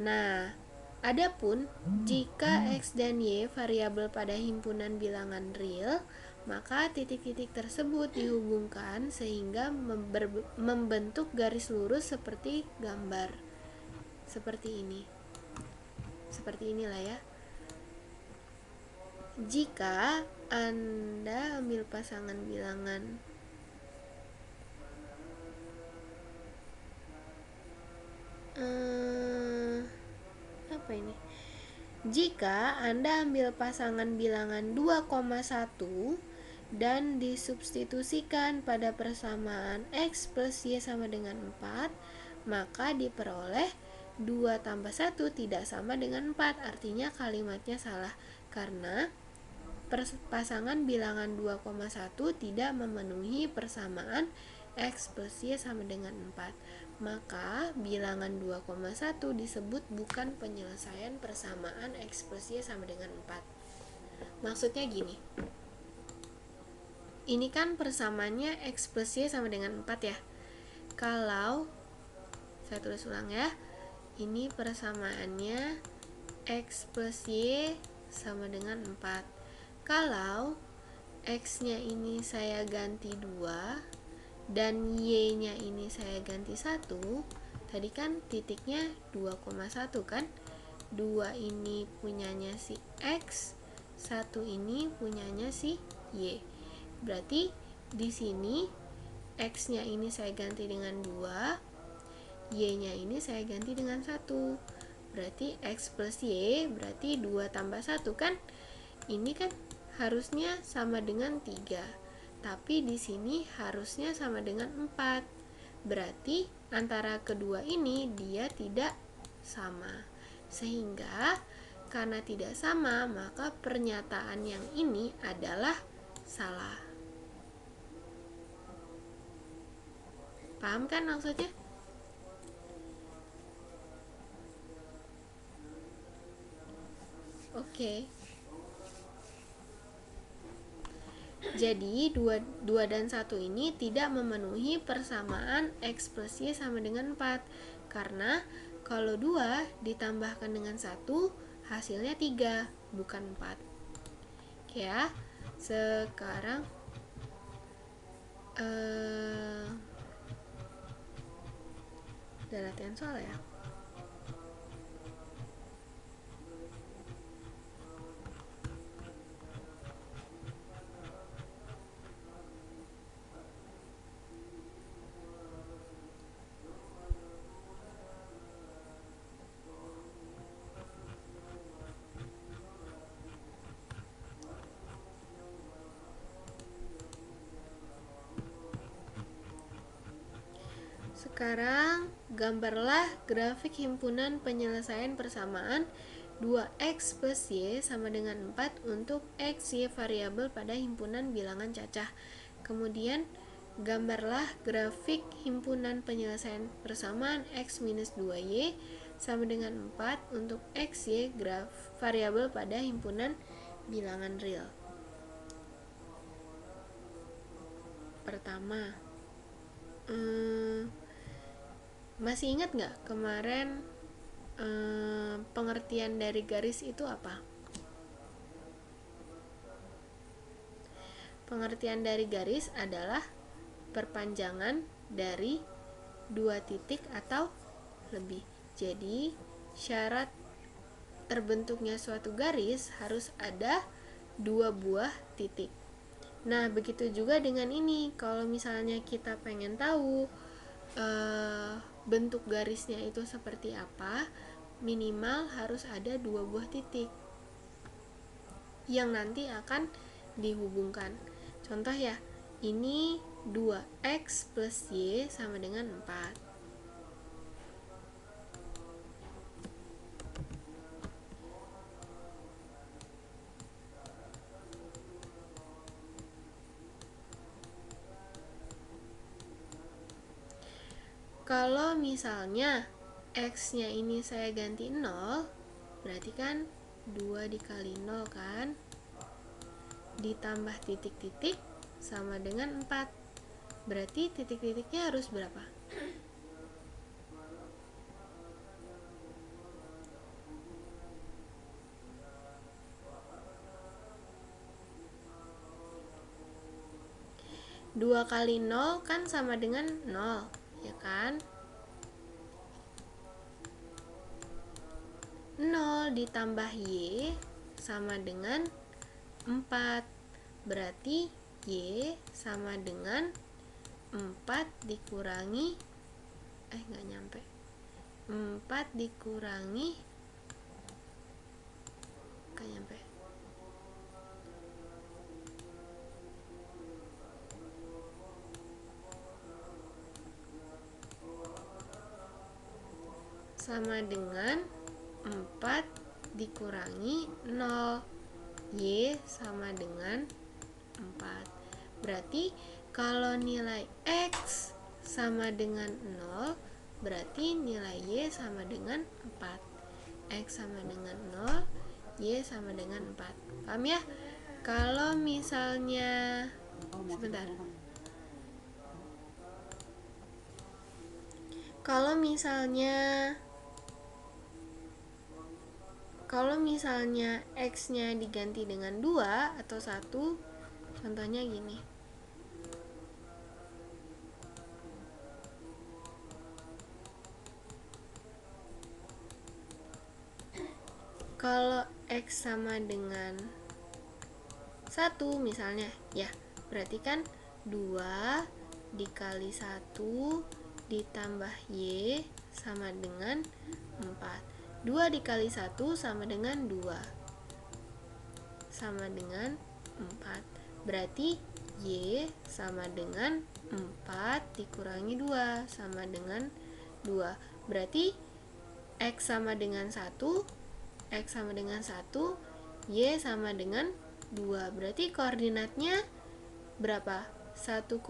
Nah, adapun jika X dan Y variabel pada himpunan bilangan real, maka titik-titik tersebut dihubungkan sehingga membentuk garis lurus seperti gambar. Seperti ini. Seperti inilah ya. Jika Anda ambil pasangan bilangan apa ini? Jika Anda ambil pasangan bilangan 2,1 dan disubstitusikan pada persamaan X plus Y sama dengan 4, maka diperoleh 2 tambah 1 tidak sama dengan 4. Artinya kalimatnya salah karena pasangan bilangan 2,1 tidak memenuhi persamaan X plus Y sama dengan 4. Maka bilangan 2,1 disebut bukan penyelesaian persamaan X plus Y sama dengan 4. Maksudnya gini, ini kan persamaannya X plus Y sama dengan 4 ya. Kalau, saya tulis ulang ya, ini persamaannya X plus Y sama dengan 4. Kalau X-nya ini saya ganti 2 dan Y-nya ini saya ganti 1, tadi kan titiknya 2,1 kan? 2 ini punyanya si X, 1 ini punyanya si Y. Berarti di sini X-nya ini saya ganti dengan 2, Y-nya ini saya ganti dengan 1. Berarti X plus Y berarti 2 tambah 1 kan? Ini kan harusnya sama dengan 3. Tapi di sini harusnya sama dengan 4. Berarti antara kedua ini dia tidak sama. Sehingga karena tidak sama, maka pernyataan yang ini adalah salah. Paham kan maksudnya? Oke. Jadi 2 dan 1 ini tidak memenuhi persamaan X plus Y sama dengan 4. Karena kalau 2 ditambahkan dengan 1 hasilnya 3, bukan 4. Oke ya. Sekarang udah latihan soal ya. Sekarang gambarlah grafik himpunan penyelesaian persamaan 2x plus y sama dengan 4 untuk x, y variabel pada himpunan bilangan cacah. Kemudian gambarlah grafik himpunan penyelesaian persamaan x minus 2y sama dengan 4 untuk x, y variabel pada himpunan bilangan real. Pertama, masih ingat nggak kemarin pengertian dari garis itu apa? Pengertian dari garis adalah perpanjangan dari 2 titik atau lebih. Jadi, syarat terbentuknya suatu garis harus ada 2 buah titik. Nah, begitu juga dengan ini. Kalau misalnya kita pengen tahu bentuk garisnya itu seperti apa, minimal harus ada 2 buah titik yang nanti akan dihubungkan. Contoh ya, ini 2x plus y sama dengan 4. Kalau misalnya x-nya ini saya ganti 0, berarti kan 2 dikali 0 kan, ditambah titik-titik sama dengan 4. Berarti titik-titiknya harus berapa? Dua kali 0 kan sama dengan 0, ya kan? 0 ditambah y sama dengan 4. Berarti y sama dengan 4 dikurangi nggak nyampe. 4 dikurangi nggak nyampe. sama dengan 4 dikurangi 0. Y sama dengan 4. Berarti kalau nilai X sama dengan 0, berarti nilai Y sama dengan 4. X sama dengan 0, Y sama dengan 4. Paham ya? Kalau misalnya sebentar. Kalau misalnya X-nya diganti dengan 2 atau 1, contohnya gini. Kalau X sama dengan 1 misalnya, ya, berarti kan 2 dikali 1 ditambah Y sama dengan 4. 2 dikali 1 sama dengan 2, sama dengan 4. Berarti Y sama dengan 4 dikurangi 2 sama dengan 2. Berarti X sama dengan 1, X sama dengan 1, Y sama dengan 2. Berarti koordinatnya berapa? 1,2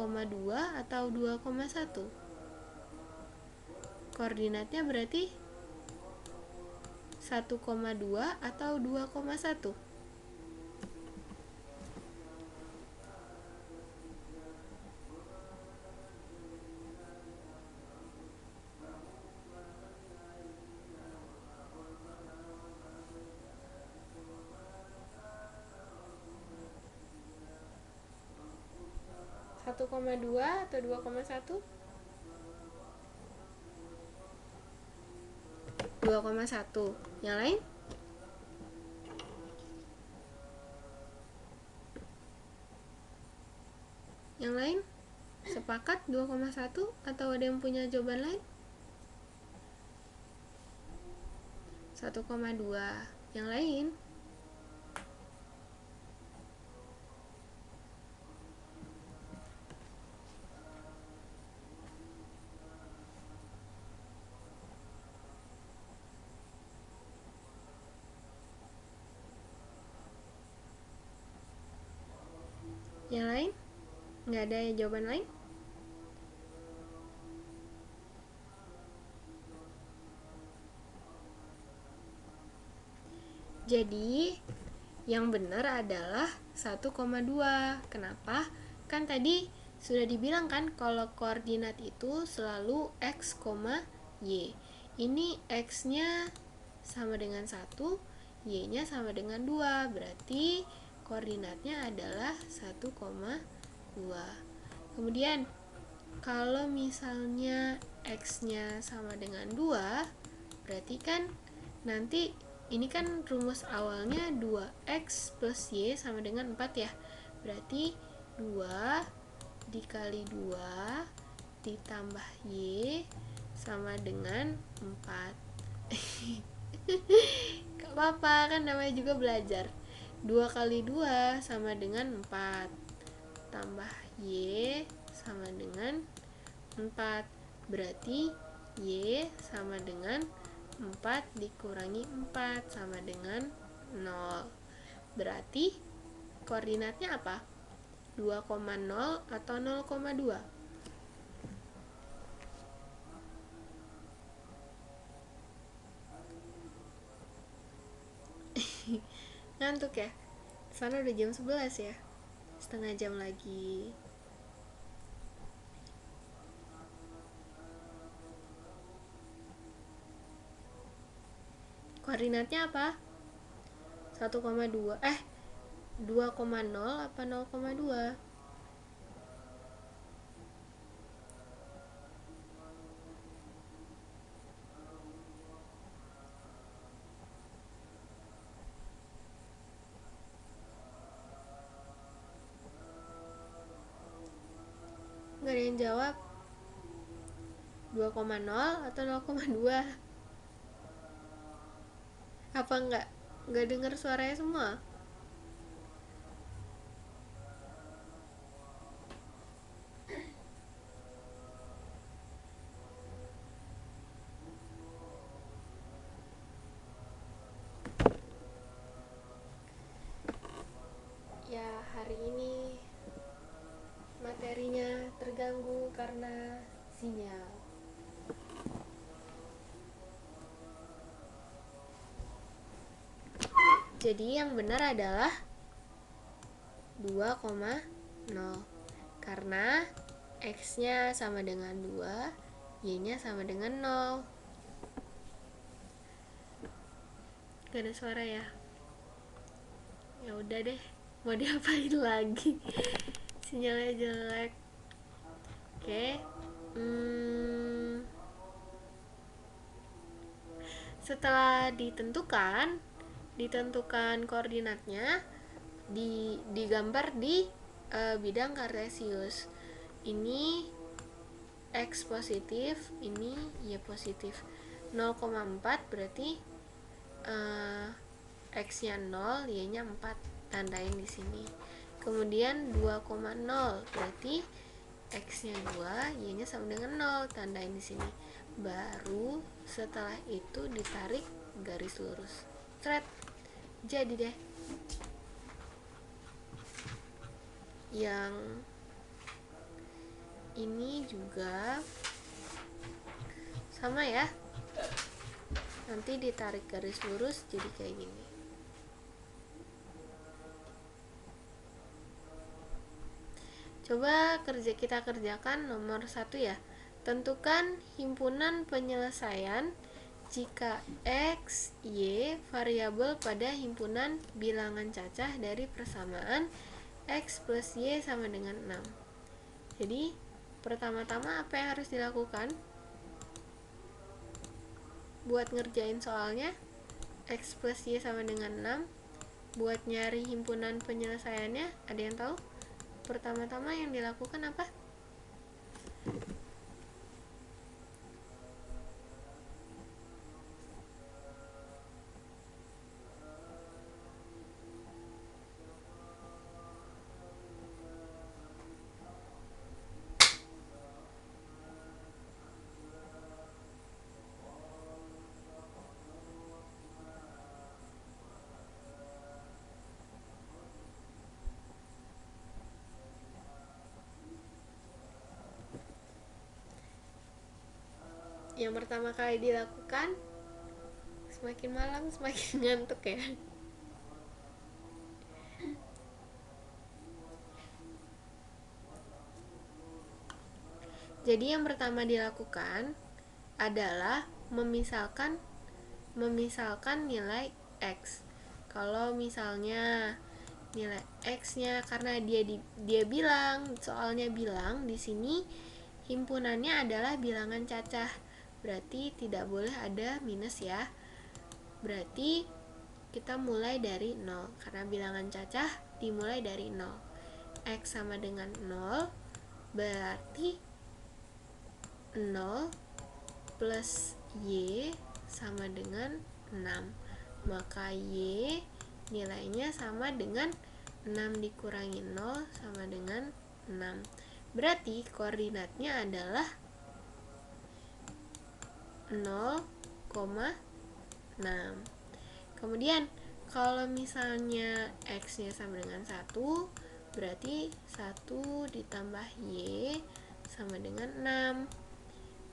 atau 2,1? Koordinatnya berarti 1,2 atau 2,1? Satu koma dua atau 2,1? 2,1. Yang lain? Yang lain? Sepakat 2,1 atau ada yang punya jawaban lain? 1,2. Yang lain? Yang lain? Nggak ada jawaban lain? Jadi, yang benar adalah 1,2. Kenapa? Kan tadi sudah dibilang kan kalau koordinat itu selalu X, Y. Ini X-nya sama dengan 1, Y-nya sama dengan 2. Berarti koordinatnya adalah 1,2. Kemudian, kalau misalnya X-nya sama dengan 2, berarti kan nanti ini kan rumus awalnya 2X plus Y sama dengan 4 ya. Berarti 2 dikali 2 ditambah Y sama dengan 4. Gak apa-apa, kan namanya juga belajar. 2 kali 2 sama dengan 4. Tambah Y sama dengan 4. Berarti Y sama dengan 4 dikurangi 4 sama dengan 0. Berarti koordinatnya apa? 2,0 atau 0,2? Ngantuk ya? Sana udah jam 11 ya? Setengah jam lagi. Koordinatnya apa? 1,2 2,0 apa 0,2? Gak ada yang jawab. 2,0 atau 0,2? Apa nggak dengar suaranya semua? kayak hari ini materinya terganggu karena sinyal. Jadi yang benar adalah 2,0 karena X-nya sama dengan 2, Y-nya sama dengan 0. Gak ada suara ya? Ya udah deh, mau diapain lagi? Sinyalnya jelek. Oke. Setelah ditentukan koordinatnya, digambar di bidang kartesius. Ini X positif, ini Y positif. 0,4 berarti X-nya 0, Y-nya 4, tandain di sini. Kemudian 2,0 berarti X-nya 2, Y-nya sama dengan 0, tandain di sini. Baru setelah itu ditarik garis lurus. Thread. Jadi deh. Yang ini juga sama ya, nanti ditarik garis lurus jadi kayak gini. Coba kita kerjakan nomor 1 ya. Tentukan himpunan penyelesaian jika X, Y variabel pada himpunan bilangan cacah dari persamaan X plus Y sama dengan 6. Jadi pertama-tama apa yang harus dilakukan buat ngerjain soalnya? X plus Y sama dengan 6. Buat nyari himpunan penyelesaiannya, ada yang tahu? Pertama-tama yang dilakukan apa? Yang pertama kali dilakukan, semakin malam semakin ngantuk ya. Jadi yang pertama dilakukan adalah memisalkan nilai X. Kalau misalnya nilai X-nya, karena dia bilang, soalnya bilang di sini himpunannya adalah bilangan cacah, berarti tidak boleh ada minus ya. Berarti kita mulai dari 0, karena bilangan cacah dimulai dari 0. X sama dengan 0, berarti 0 plus Y sama dengan 6. Maka Y nilainya sama dengan 6 dikurangi 0 sama dengan 6. Berarti koordinatnya adalah 0,6. Kemudian kalau misalnya X-nya sama dengan 1, berarti 1 ditambah Y sama dengan 6.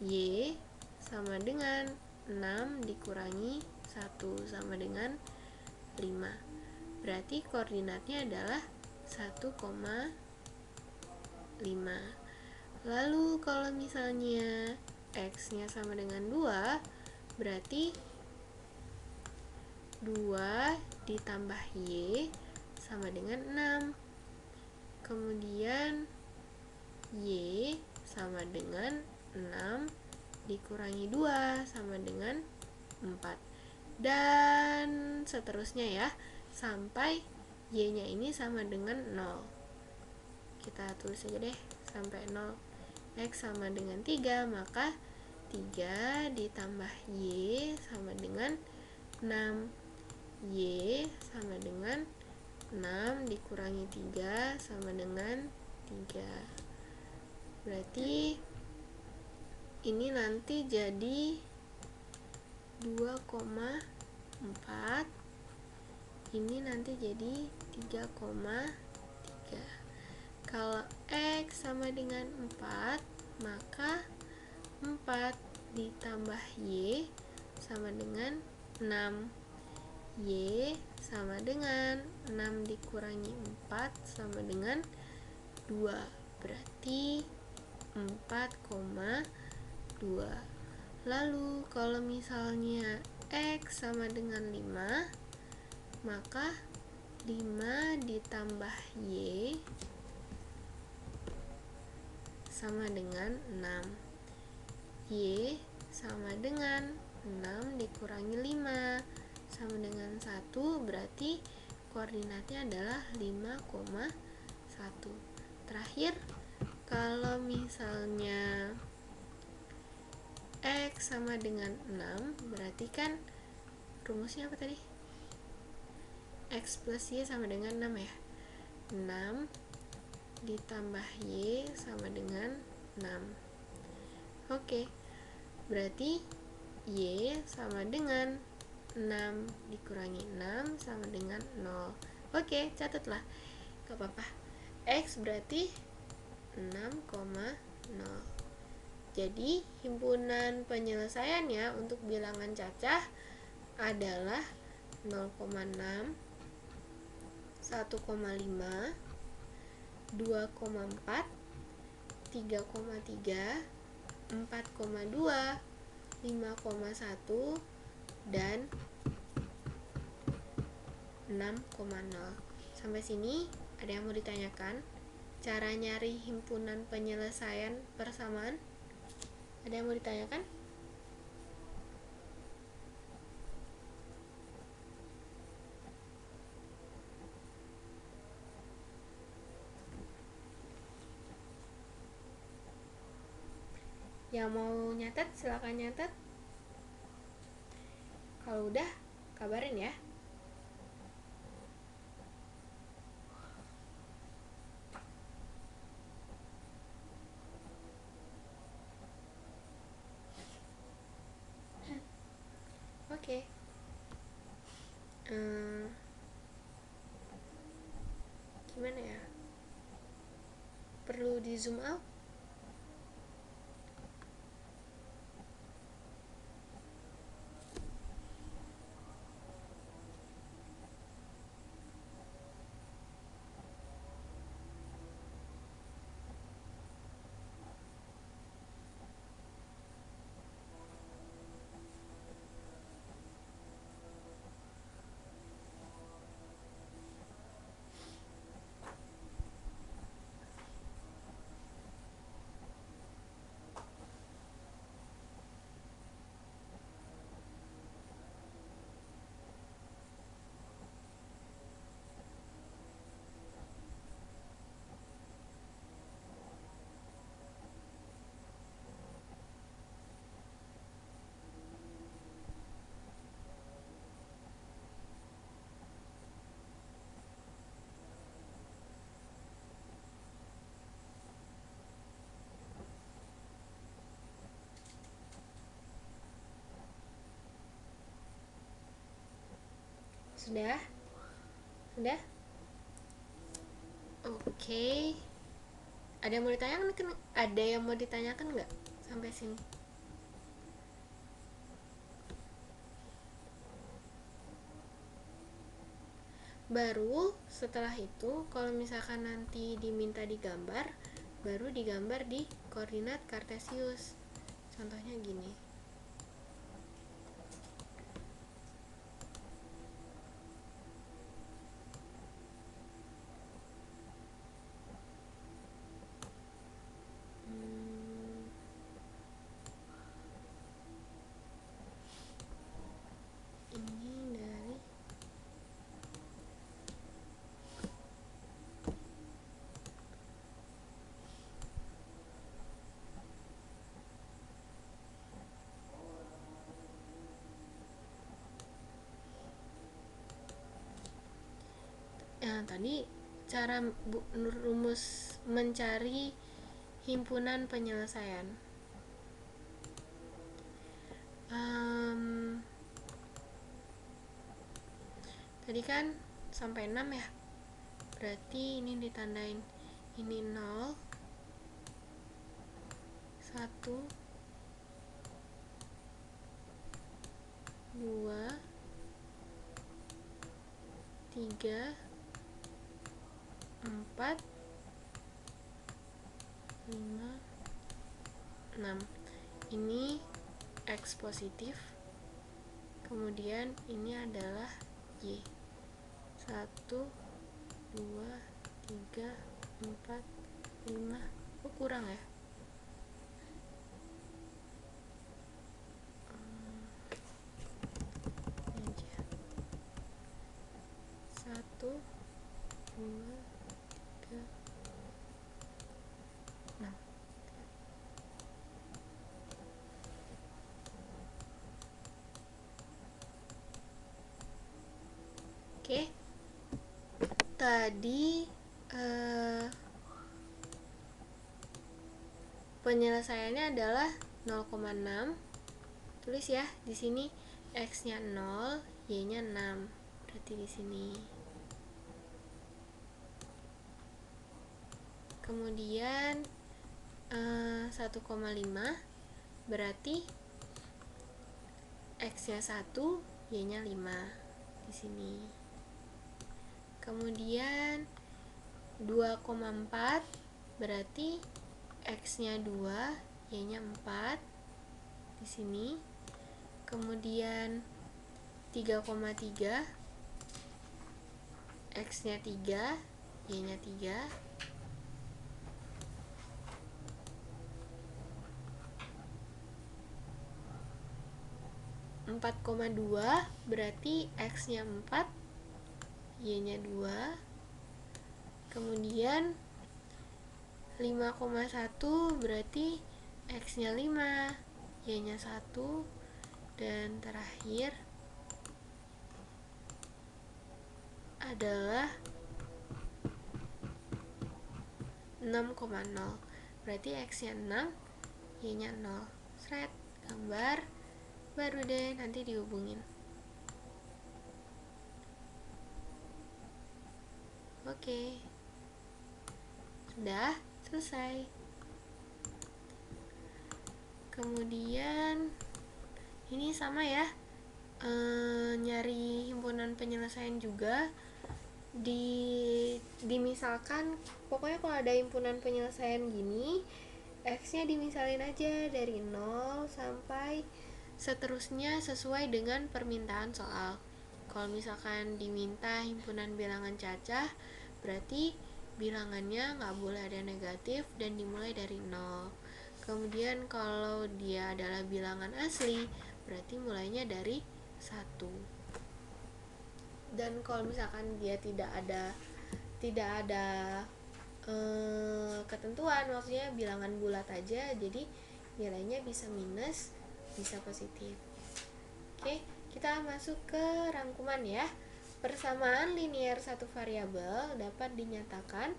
Y sama dengan 6 dikurangi 1 sama dengan 5. Berarti koordinatnya adalah 1,5. Lalu kalau misalnya X-nya sama dengan 2, berarti 2 ditambah Y sama dengan 6. Kemudian Y sama dengan 6 dikurangi 2 sama dengan 4. Dan seterusnya ya, sampai Y-nya ini sama dengan 0. Kita tulis aja deh, sampai 0. X sama dengan 3, maka 3 ditambah Y sama dengan 6. Y sama dengan 6 dikurangi 3 sama dengan 3. Berarti ini nanti jadi 2,4. Ini nanti jadi 3,5. 3. Kalau X sama dengan 4, maka 4 ditambah Y sama dengan 6. Y sama dengan 6 dikurangi 4 sama dengan 2. Berarti 4,2. Lalu kalau misalnya X sama dengan 5, maka 5 ditambah Y sama dengan 6. Y sama dengan 6 dikurangi 5 sama dengan 1, berarti koordinatnya adalah 5,1. Terakhir, kalau misalnya X sama dengan 6, berarti kan rumusnya apa tadi? X plus Y sama dengan 6 ya. 6 ditambah Y sama dengan 6. Oke, berarti Y sama dengan 6 dikurangi 6 sama dengan 0. Oke, catatlah, gak apa-apa. X berarti 6,0. Jadi himpunan penyelesaiannya untuk bilangan cacah adalah 0,6, 1,5, 2,4, 3,3, 4,2, 5,1, dan 6,0. Sampai sini ada yang mau ditanyakan? Cara nyari himpunan penyelesaian persamaan? Ada yang mau ditanyakan? Yang mau nyatet silakan nyatet. Kalau udah kabarin ya. Oke. Gimana ya? Perlu di zoom out? Sudah? Sudah? Oke. Ada yang mau ditanyakan? Ada yang mau ditanyakan nggak sampai sini? Baru setelah itu, kalau misalkan nanti diminta digambar, baru digambar di koordinat kartesius. Contohnya gini. Ini dari tadi cara rumus mencari himpunan penyelesaian. Tadi kan sampai 6 ya. berarti ini ditandain ini 0, 1, 2, 3, 4, 5, 6. Ini X positif, kemudian ini adalah Y. 1, 2, 3, 4, 5. Oh, kurang ya? Ini aja. 1, 2, 3, 6. Oke. Tadi penyelesaiannya adalah 0,6. Tulis ya di sini x-nya 0, y-nya 6. Berarti di sini. Kemudian 1,5 berarti x-nya 1, y-nya 5 di sini. Kemudian 2,4 berarti x-nya 2, y-nya 4 di sini. Kemudian 3,3 x-nya 3, y-nya 3. 4,2 berarti x-nya 4, y-nya 2. Kemudian 5,1 berarti x-nya 5, y-nya 1. Dan terakhir adalah 6,0 berarti x-nya 6, y-nya 0. Seret, gambar baru deh, nanti dihubungin. Oke, sudah selesai. Kemudian ini sama ya, nyari himpunan penyelesaian juga. Dimisalkan, pokoknya kalau ada himpunan penyelesaian gini, x-nya dimisalin aja dari 0 sampai seterusnya sesuai dengan permintaan soal. Kalau misalkan diminta himpunan bilangan cacah, berarti bilangannya nggak boleh ada negatif dan dimulai dari 0. Kemudian kalau dia adalah bilangan asli, berarti mulainya dari 1. Dan kalau misalkan dia tidak ada ketentuan, maksudnya bilangan bulat aja, jadi nilainya bisa minus, bisa positif. Oke, kita masuk ke rangkuman ya. Persamaan linier satu variabel dapat dinyatakan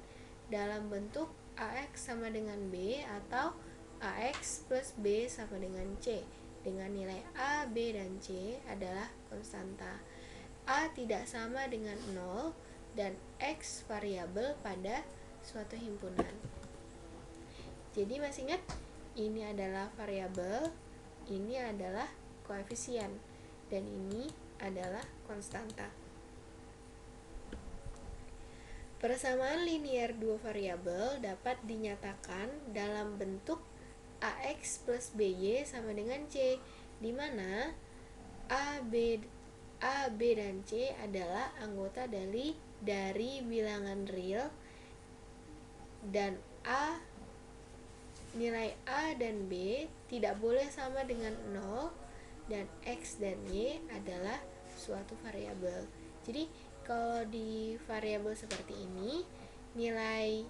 dalam bentuk AX sama dengan B atau AX plus B sama dengan C dengan nilai A, B, dan C adalah konstanta. A tidak sama dengan 0 dan X variabel pada suatu himpunan. Jadi masih ingat, ini adalah variabel, ini adalah koefisien, dan ini adalah konstanta. Persamaan linier dua variabel dapat dinyatakan dalam bentuk AX plus BY sama dengan C, di mana A, B, dan C adalah anggota dari bilangan real, dan nilai A dan B tidak boleh sama dengan 0, dan X dan Y adalah suatu variabel. Jadi kalau di variabel seperti ini, nilai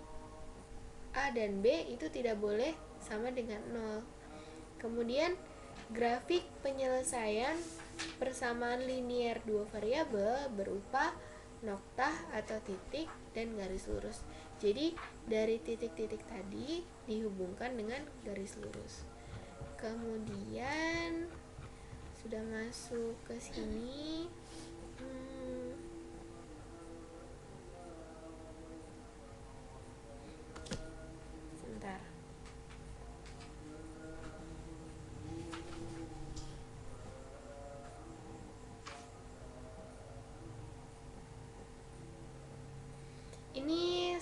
A dan B itu tidak boleh sama dengan 0. Kemudian grafik penyelesaian persamaan linier dua variabel berupa noktah atau titik dan garis lurus. Jadi dari titik-titik tadi dihubungkan dengan garis lurus. Kemudian sudah masuk ke sini.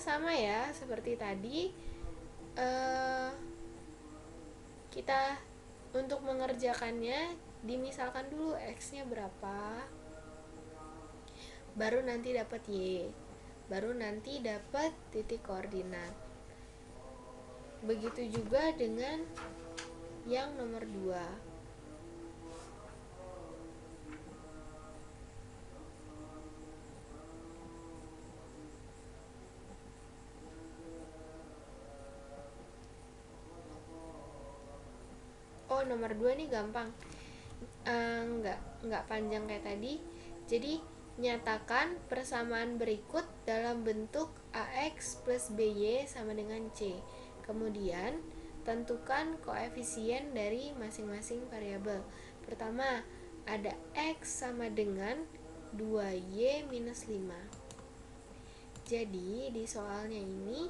sama ya seperti tadi. Kita untuk mengerjakannya dimisalkan dulu x-nya berapa, baru nanti dapat y, baru nanti dapat titik koordinat. Begitu juga dengan yang nomor 2. Oh, nomor 2 nih gampang. Nggak panjang kayak tadi. Jadi, nyatakan persamaan berikut dalam bentuk AX plus BY sama dengan C. Kemudian, tentukan koefisien dari masing-masing variabel. Pertama, ada X sama dengan 2Y minus 5. Jadi, di soalnya ini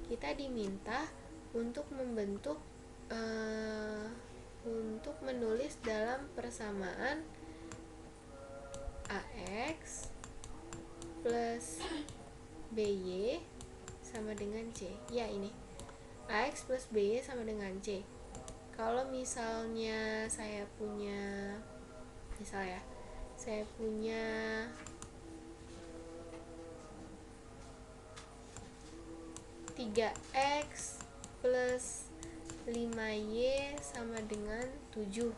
kita diminta untuk membentuk untuk menulis dalam persamaan AX plus BY sama dengan C. Ya, ini AX plus BY sama dengan C. Kalau misalnya saya punya 3X plus 5Y sama dengan 7.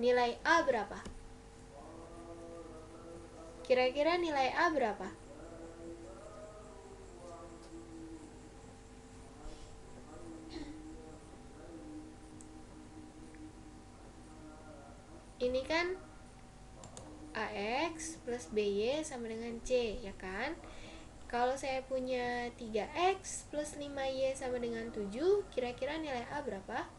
Nilai A berapa? Kira-kira nilai A berapa? Ini kan AX plus BY sama dengan C, ya kan? Kalau saya punya 3X plus 5Y sama dengan 7, kira-kira nilai A berapa?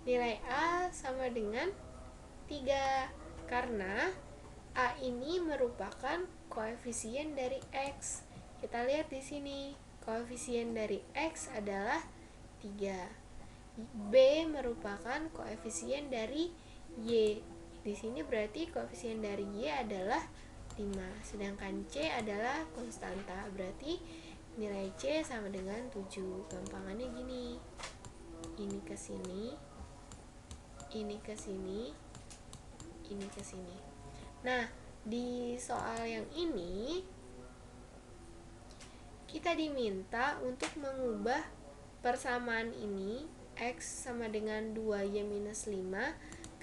Nilai A sama dengan 3, karena A ini merupakan koefisien dari X. Kita lihat di sini, koefisien dari X adalah 3. B merupakan koefisien dari Y. Di sini berarti koefisien dari Y adalah 5, sedangkan C adalah konstanta. Berarti nilai C sama dengan 7. Gampangannya gini. Ini ke sini, ini ke sini, ini ke sini. Nah, di soal yang ini kita diminta untuk mengubah persamaan ini X sama dengan 2Y minus 5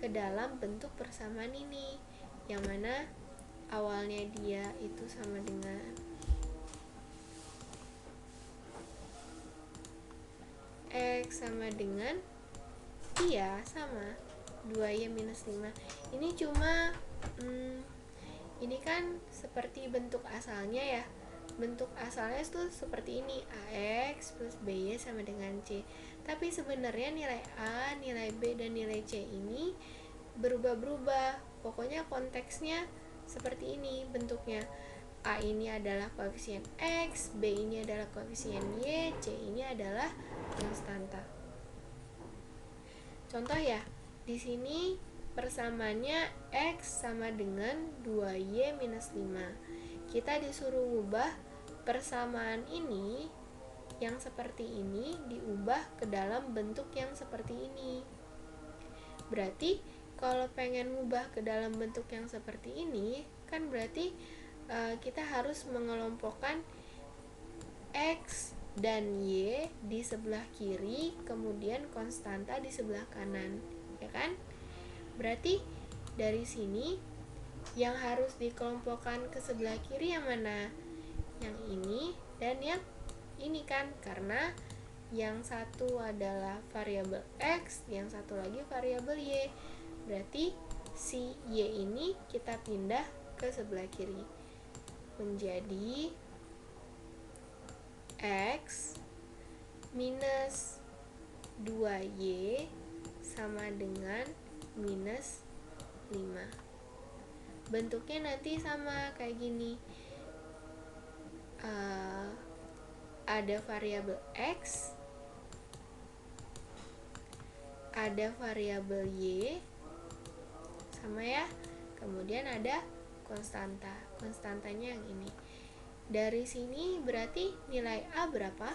ke dalam bentuk persamaan ini, yang mana awalnya dia itu sama dengan X sama dengan sama 2Y minus 5. Ini cuma ini kan seperti bentuk asalnya ya. Bentuk asalnya itu seperti ini, AX plus BY sama dengan C. Tapi sebenarnya nilai A, nilai B, dan nilai C ini berubah-berubah. Pokoknya konteksnya seperti ini bentuknya. A ini adalah koefisien X, B ini adalah koefisien Y, C ini adalah konstanta. Contoh ya, di sini persamaannya X sama dengan 2Y minus 5. Kita disuruh ubah persamaan ini yang seperti ini diubah ke dalam bentuk yang seperti ini. Berarti kalau pengen ubah ke dalam bentuk yang seperti ini, kan berarti kita harus mengelompokkan X dan Y di sebelah kiri, kemudian konstanta di sebelah kanan, ya kan? Berarti dari sini yang harus dikelompokkan ke sebelah kiri yang mana? Yang ini dan yang ini kan, karena yang satu adalah variabel X, yang satu lagi variabel Y. Berarti si Y ini kita pindah ke sebelah kiri menjadi X minus 2Y sama dengan minus 5. Bentuknya nanti sama kayak gini. ada variabel X, ada variabel Y, sama ya. Kemudian ada konstanta. Konstantanya yang ini. Dari sini berarti nilai A berapa?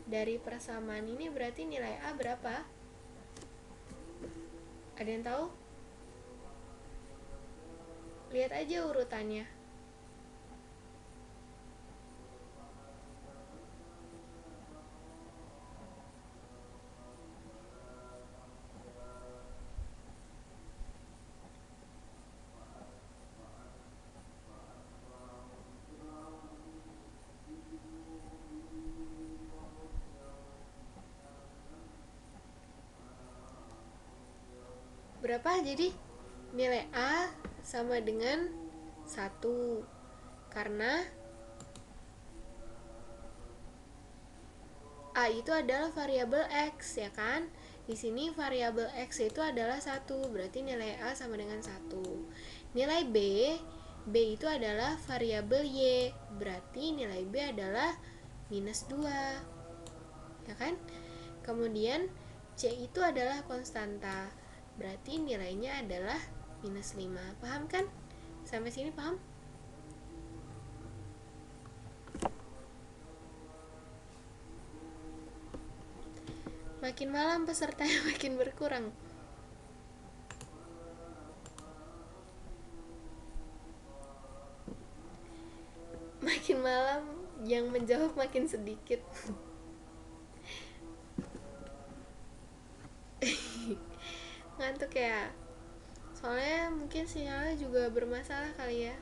Dari persamaan ini berarti nilai A berapa? Ada yang tahu? Lihat aja urutannya. Berapa? Jadi nilai A sama dengan 1 karena A itu adalah variabel X, ya kan? Di sini variabel X itu adalah 1, berarti nilai A sama dengan 1. Nilai B itu adalah variabel Y, berarti nilai B adalah minus 2, ya kan? Kemudian C itu adalah konstanta, berarti nilainya adalah minus 5. Paham kan? Sampai sini paham? Makin malam pesertanya makin berkurang. Makin malam yang menjawab makin sedikit. Ngantuk ya? Soalnya mungkin sinyalnya juga bermasalah kali ya.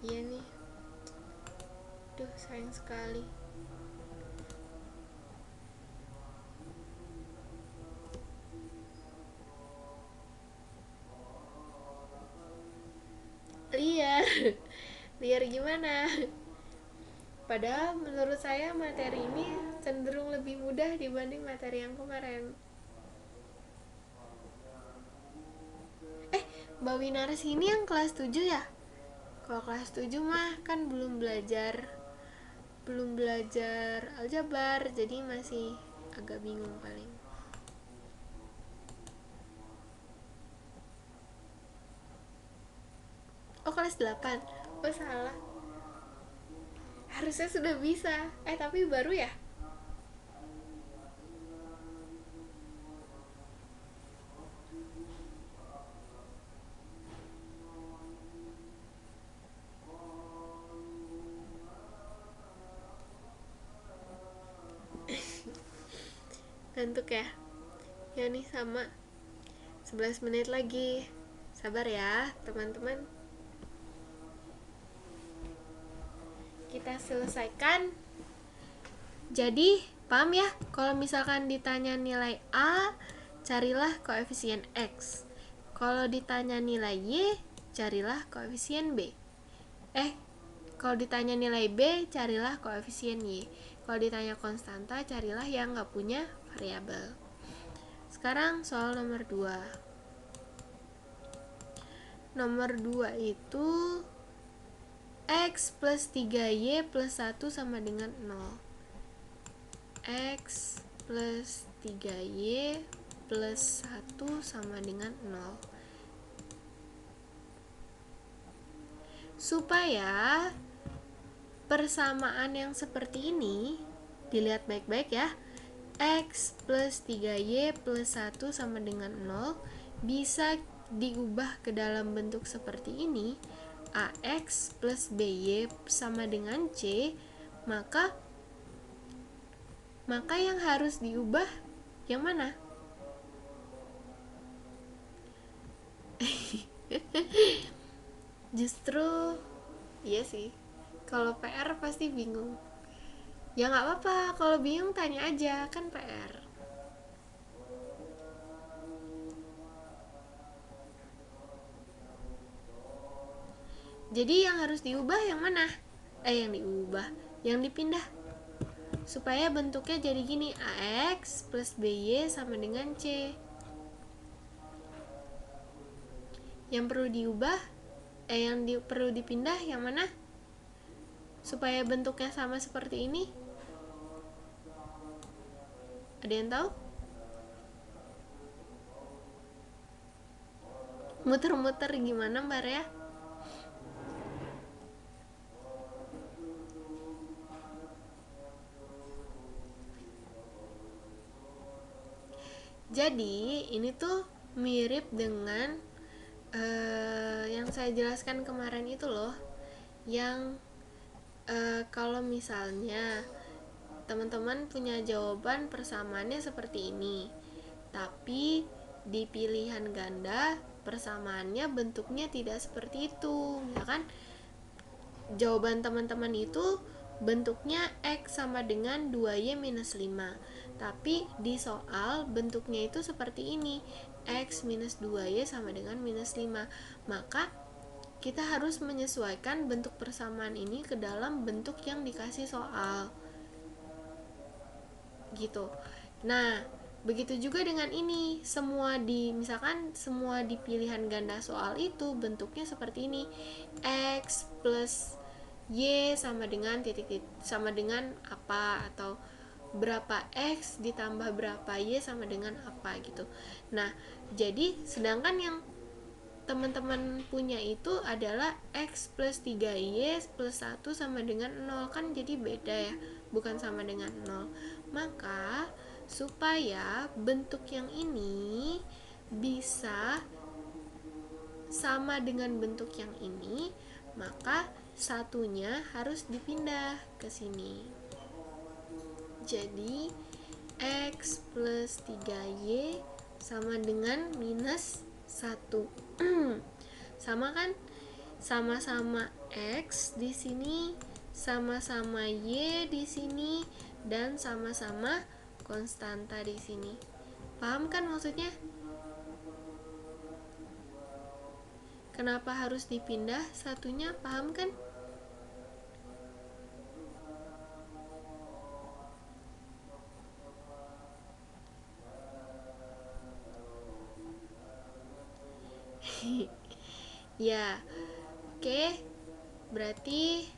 Iya nih. Duh, sayang sekali. Liar. Liar gimana? Padahal menurut saya materi ini cenderung lebih mudah dibanding materi yang kemarin. Mbak Winares ini yang kelas 7 ya? Kalau kelas 7 mah kan belum belajar aljabar, jadi masih agak bingung paling. Oh, kelas 8. Oh, salah. Harusnya sudah bisa. Tapi baru ya? Ngantuk ya? Ya nih sama. 11 menit lagi. Sabar ya, teman-teman. Kita selesaikan. Jadi, paham ya? Kalau misalkan ditanya nilai A, carilah koefisien X. Kalau ditanya nilai Y, carilah koefisien B. Kalau ditanya nilai B, carilah koefisien Y. Kalau ditanya konstanta, carilah yang nggak punya variabel. Sekarang soal nomor 2. Nomor 2 itu X plus 3Y plus 1 sama dengan 0. X plus 3Y plus 1 sama dengan 0. Supaya persamaan yang seperti ini dilihat baik-baik ya. X plus 3Y plus 1 sama dengan 0 bisa diubah ke dalam bentuk seperti ini. AX plus BY sama dengan C, maka yang harus diubah yang mana? Justru iya sih, kalau PR pasti bingung. Ya nggak apa-apa, kalau bingung tanya aja, kan PR. Jadi yang harus diubah yang mana? Yang dipindah. Supaya bentuknya jadi gini, AX plus BY sama dengan C. Yang perlu diubah yang perlu dipindah yang mana supaya bentuknya sama seperti ini? Ada yang tahu? Muter-muter gimana Mbak Rea? Jadi ini tuh mirip dengan yang saya jelaskan kemarin itu loh, yang kalau misalnya teman-teman punya jawaban persamaannya seperti ini, tapi di pilihan ganda persamaannya bentuknya tidak seperti itu, ya kan? Jawaban teman-teman itu bentuknya X sama dengan 2Y minus 5, tapi di soal bentuknya itu seperti ini, X minus 2Y sama dengan minus 5. Maka kita harus menyesuaikan bentuk persamaan ini ke dalam bentuk yang dikasih soal gitu. Nah, begitu juga dengan ini, misalkan semua di pilihan ganda soal itu bentuknya seperti ini, X plus Y sama dengan sama dengan apa, atau berapa X ditambah berapa Y sama dengan apa gitu. Nah, jadi sedangkan yang teman-teman punya itu adalah X plus 3Y plus 1 sama dengan 0, kan jadi beda ya, bukan sama dengan 0. Maka supaya bentuk yang ini bisa sama dengan bentuk yang ini, maka satunya harus dipindah ke sini. Jadi X plus 3Y sama dengan minus 1. Sama kan? Sama-sama X di sini, sama-sama Y di sini, dan sama-sama konstanta di sini. Paham kan maksudnya? Kenapa harus dipindah satunya? Paham kan? Ya, oke. Berarti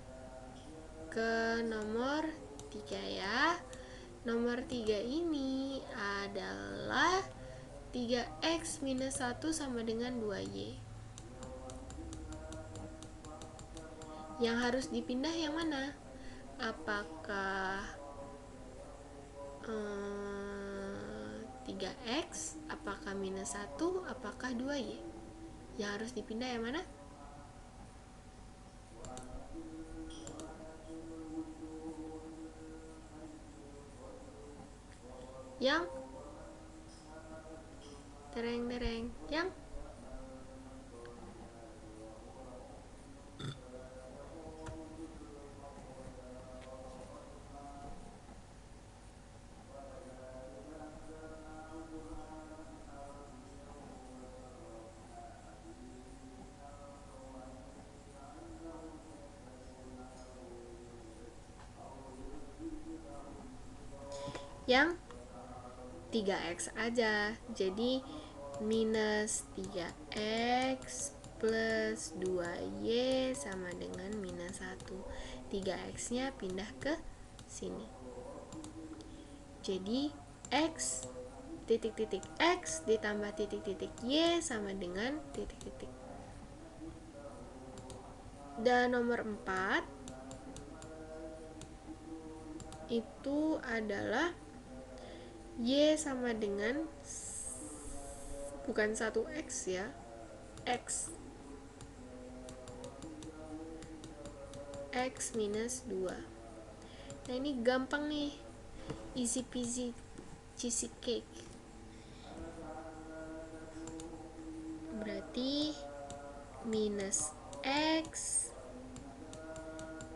ke nomor 3 ya. Nomor 3 ini adalah 3x minus 1 sama dengan 2y. Yang harus dipindah yang mana? Apakah 3x, apakah minus 1, apakah 2y? Yang harus dipindah yang mana? Yang dereng-dereng, yang 3x aja. Jadi minus 3x plus 2y sama dengan minus 1. 3x nya pindah ke sini. Jadi x titik-titik x ditambah titik-titik y sama dengan titik-titik. Dan nomor 4 itu adalah y sama dengan, bukan 1x ya, x minus 2. Nah ini gampang nih, easy peasy cheesy cake. Berarti minus x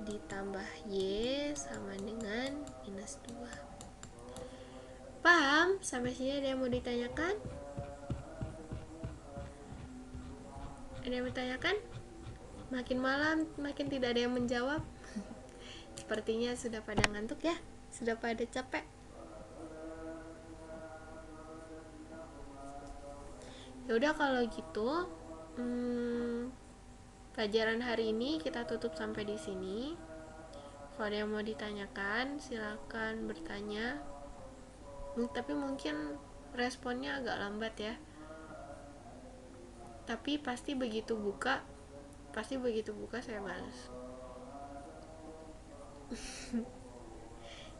ditambah y sama dengan minus 2. Paham? Sampai sini ada yang mau ditanyakan? Ada yang bertanyakan? Makin malam makin tidak ada yang menjawab. Sepertinya sudah pada ngantuk ya, sudah pada capek. Ya udah kalau gitu, Pelajaran hari ini kita tutup sampai di sini. Kalau ada yang mau ditanyakan, silakan bertanya. Tapi mungkin responnya agak lambat ya. Tapi pasti begitu buka saya balas.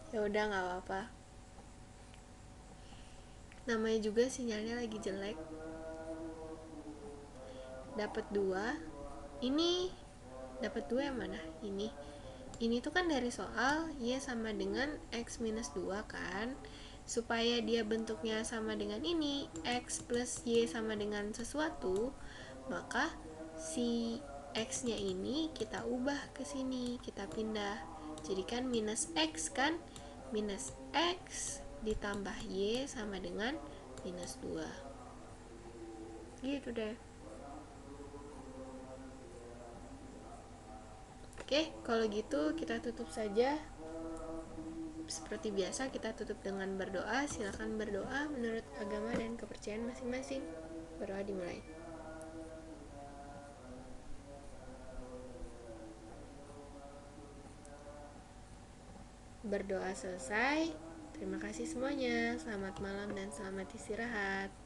Ya udah, nggak apa-apa. Namanya juga sinyalnya lagi jelek. Dapat 2. Ini dapat 2 yang mana? Ini tuh kan dari soal y sama dengan x minus 2 kan. Supaya dia bentuknya sama dengan ini, x plus y sama dengan sesuatu, maka si x-nya ini kita ubah ke sini, kita pindah. Jadi kan minus x kan, minus x ditambah y sama dengan minus 2. Gitu deh. Oke, kalau gitu kita tutup saja. Seperti biasa kita tutup dengan berdoa. Silakan berdoa menurut agama dan kepercayaan masing-masing. Berdoa dimulai. Berdoa selesai. Terima kasih semuanya. Selamat malam dan selamat istirahat.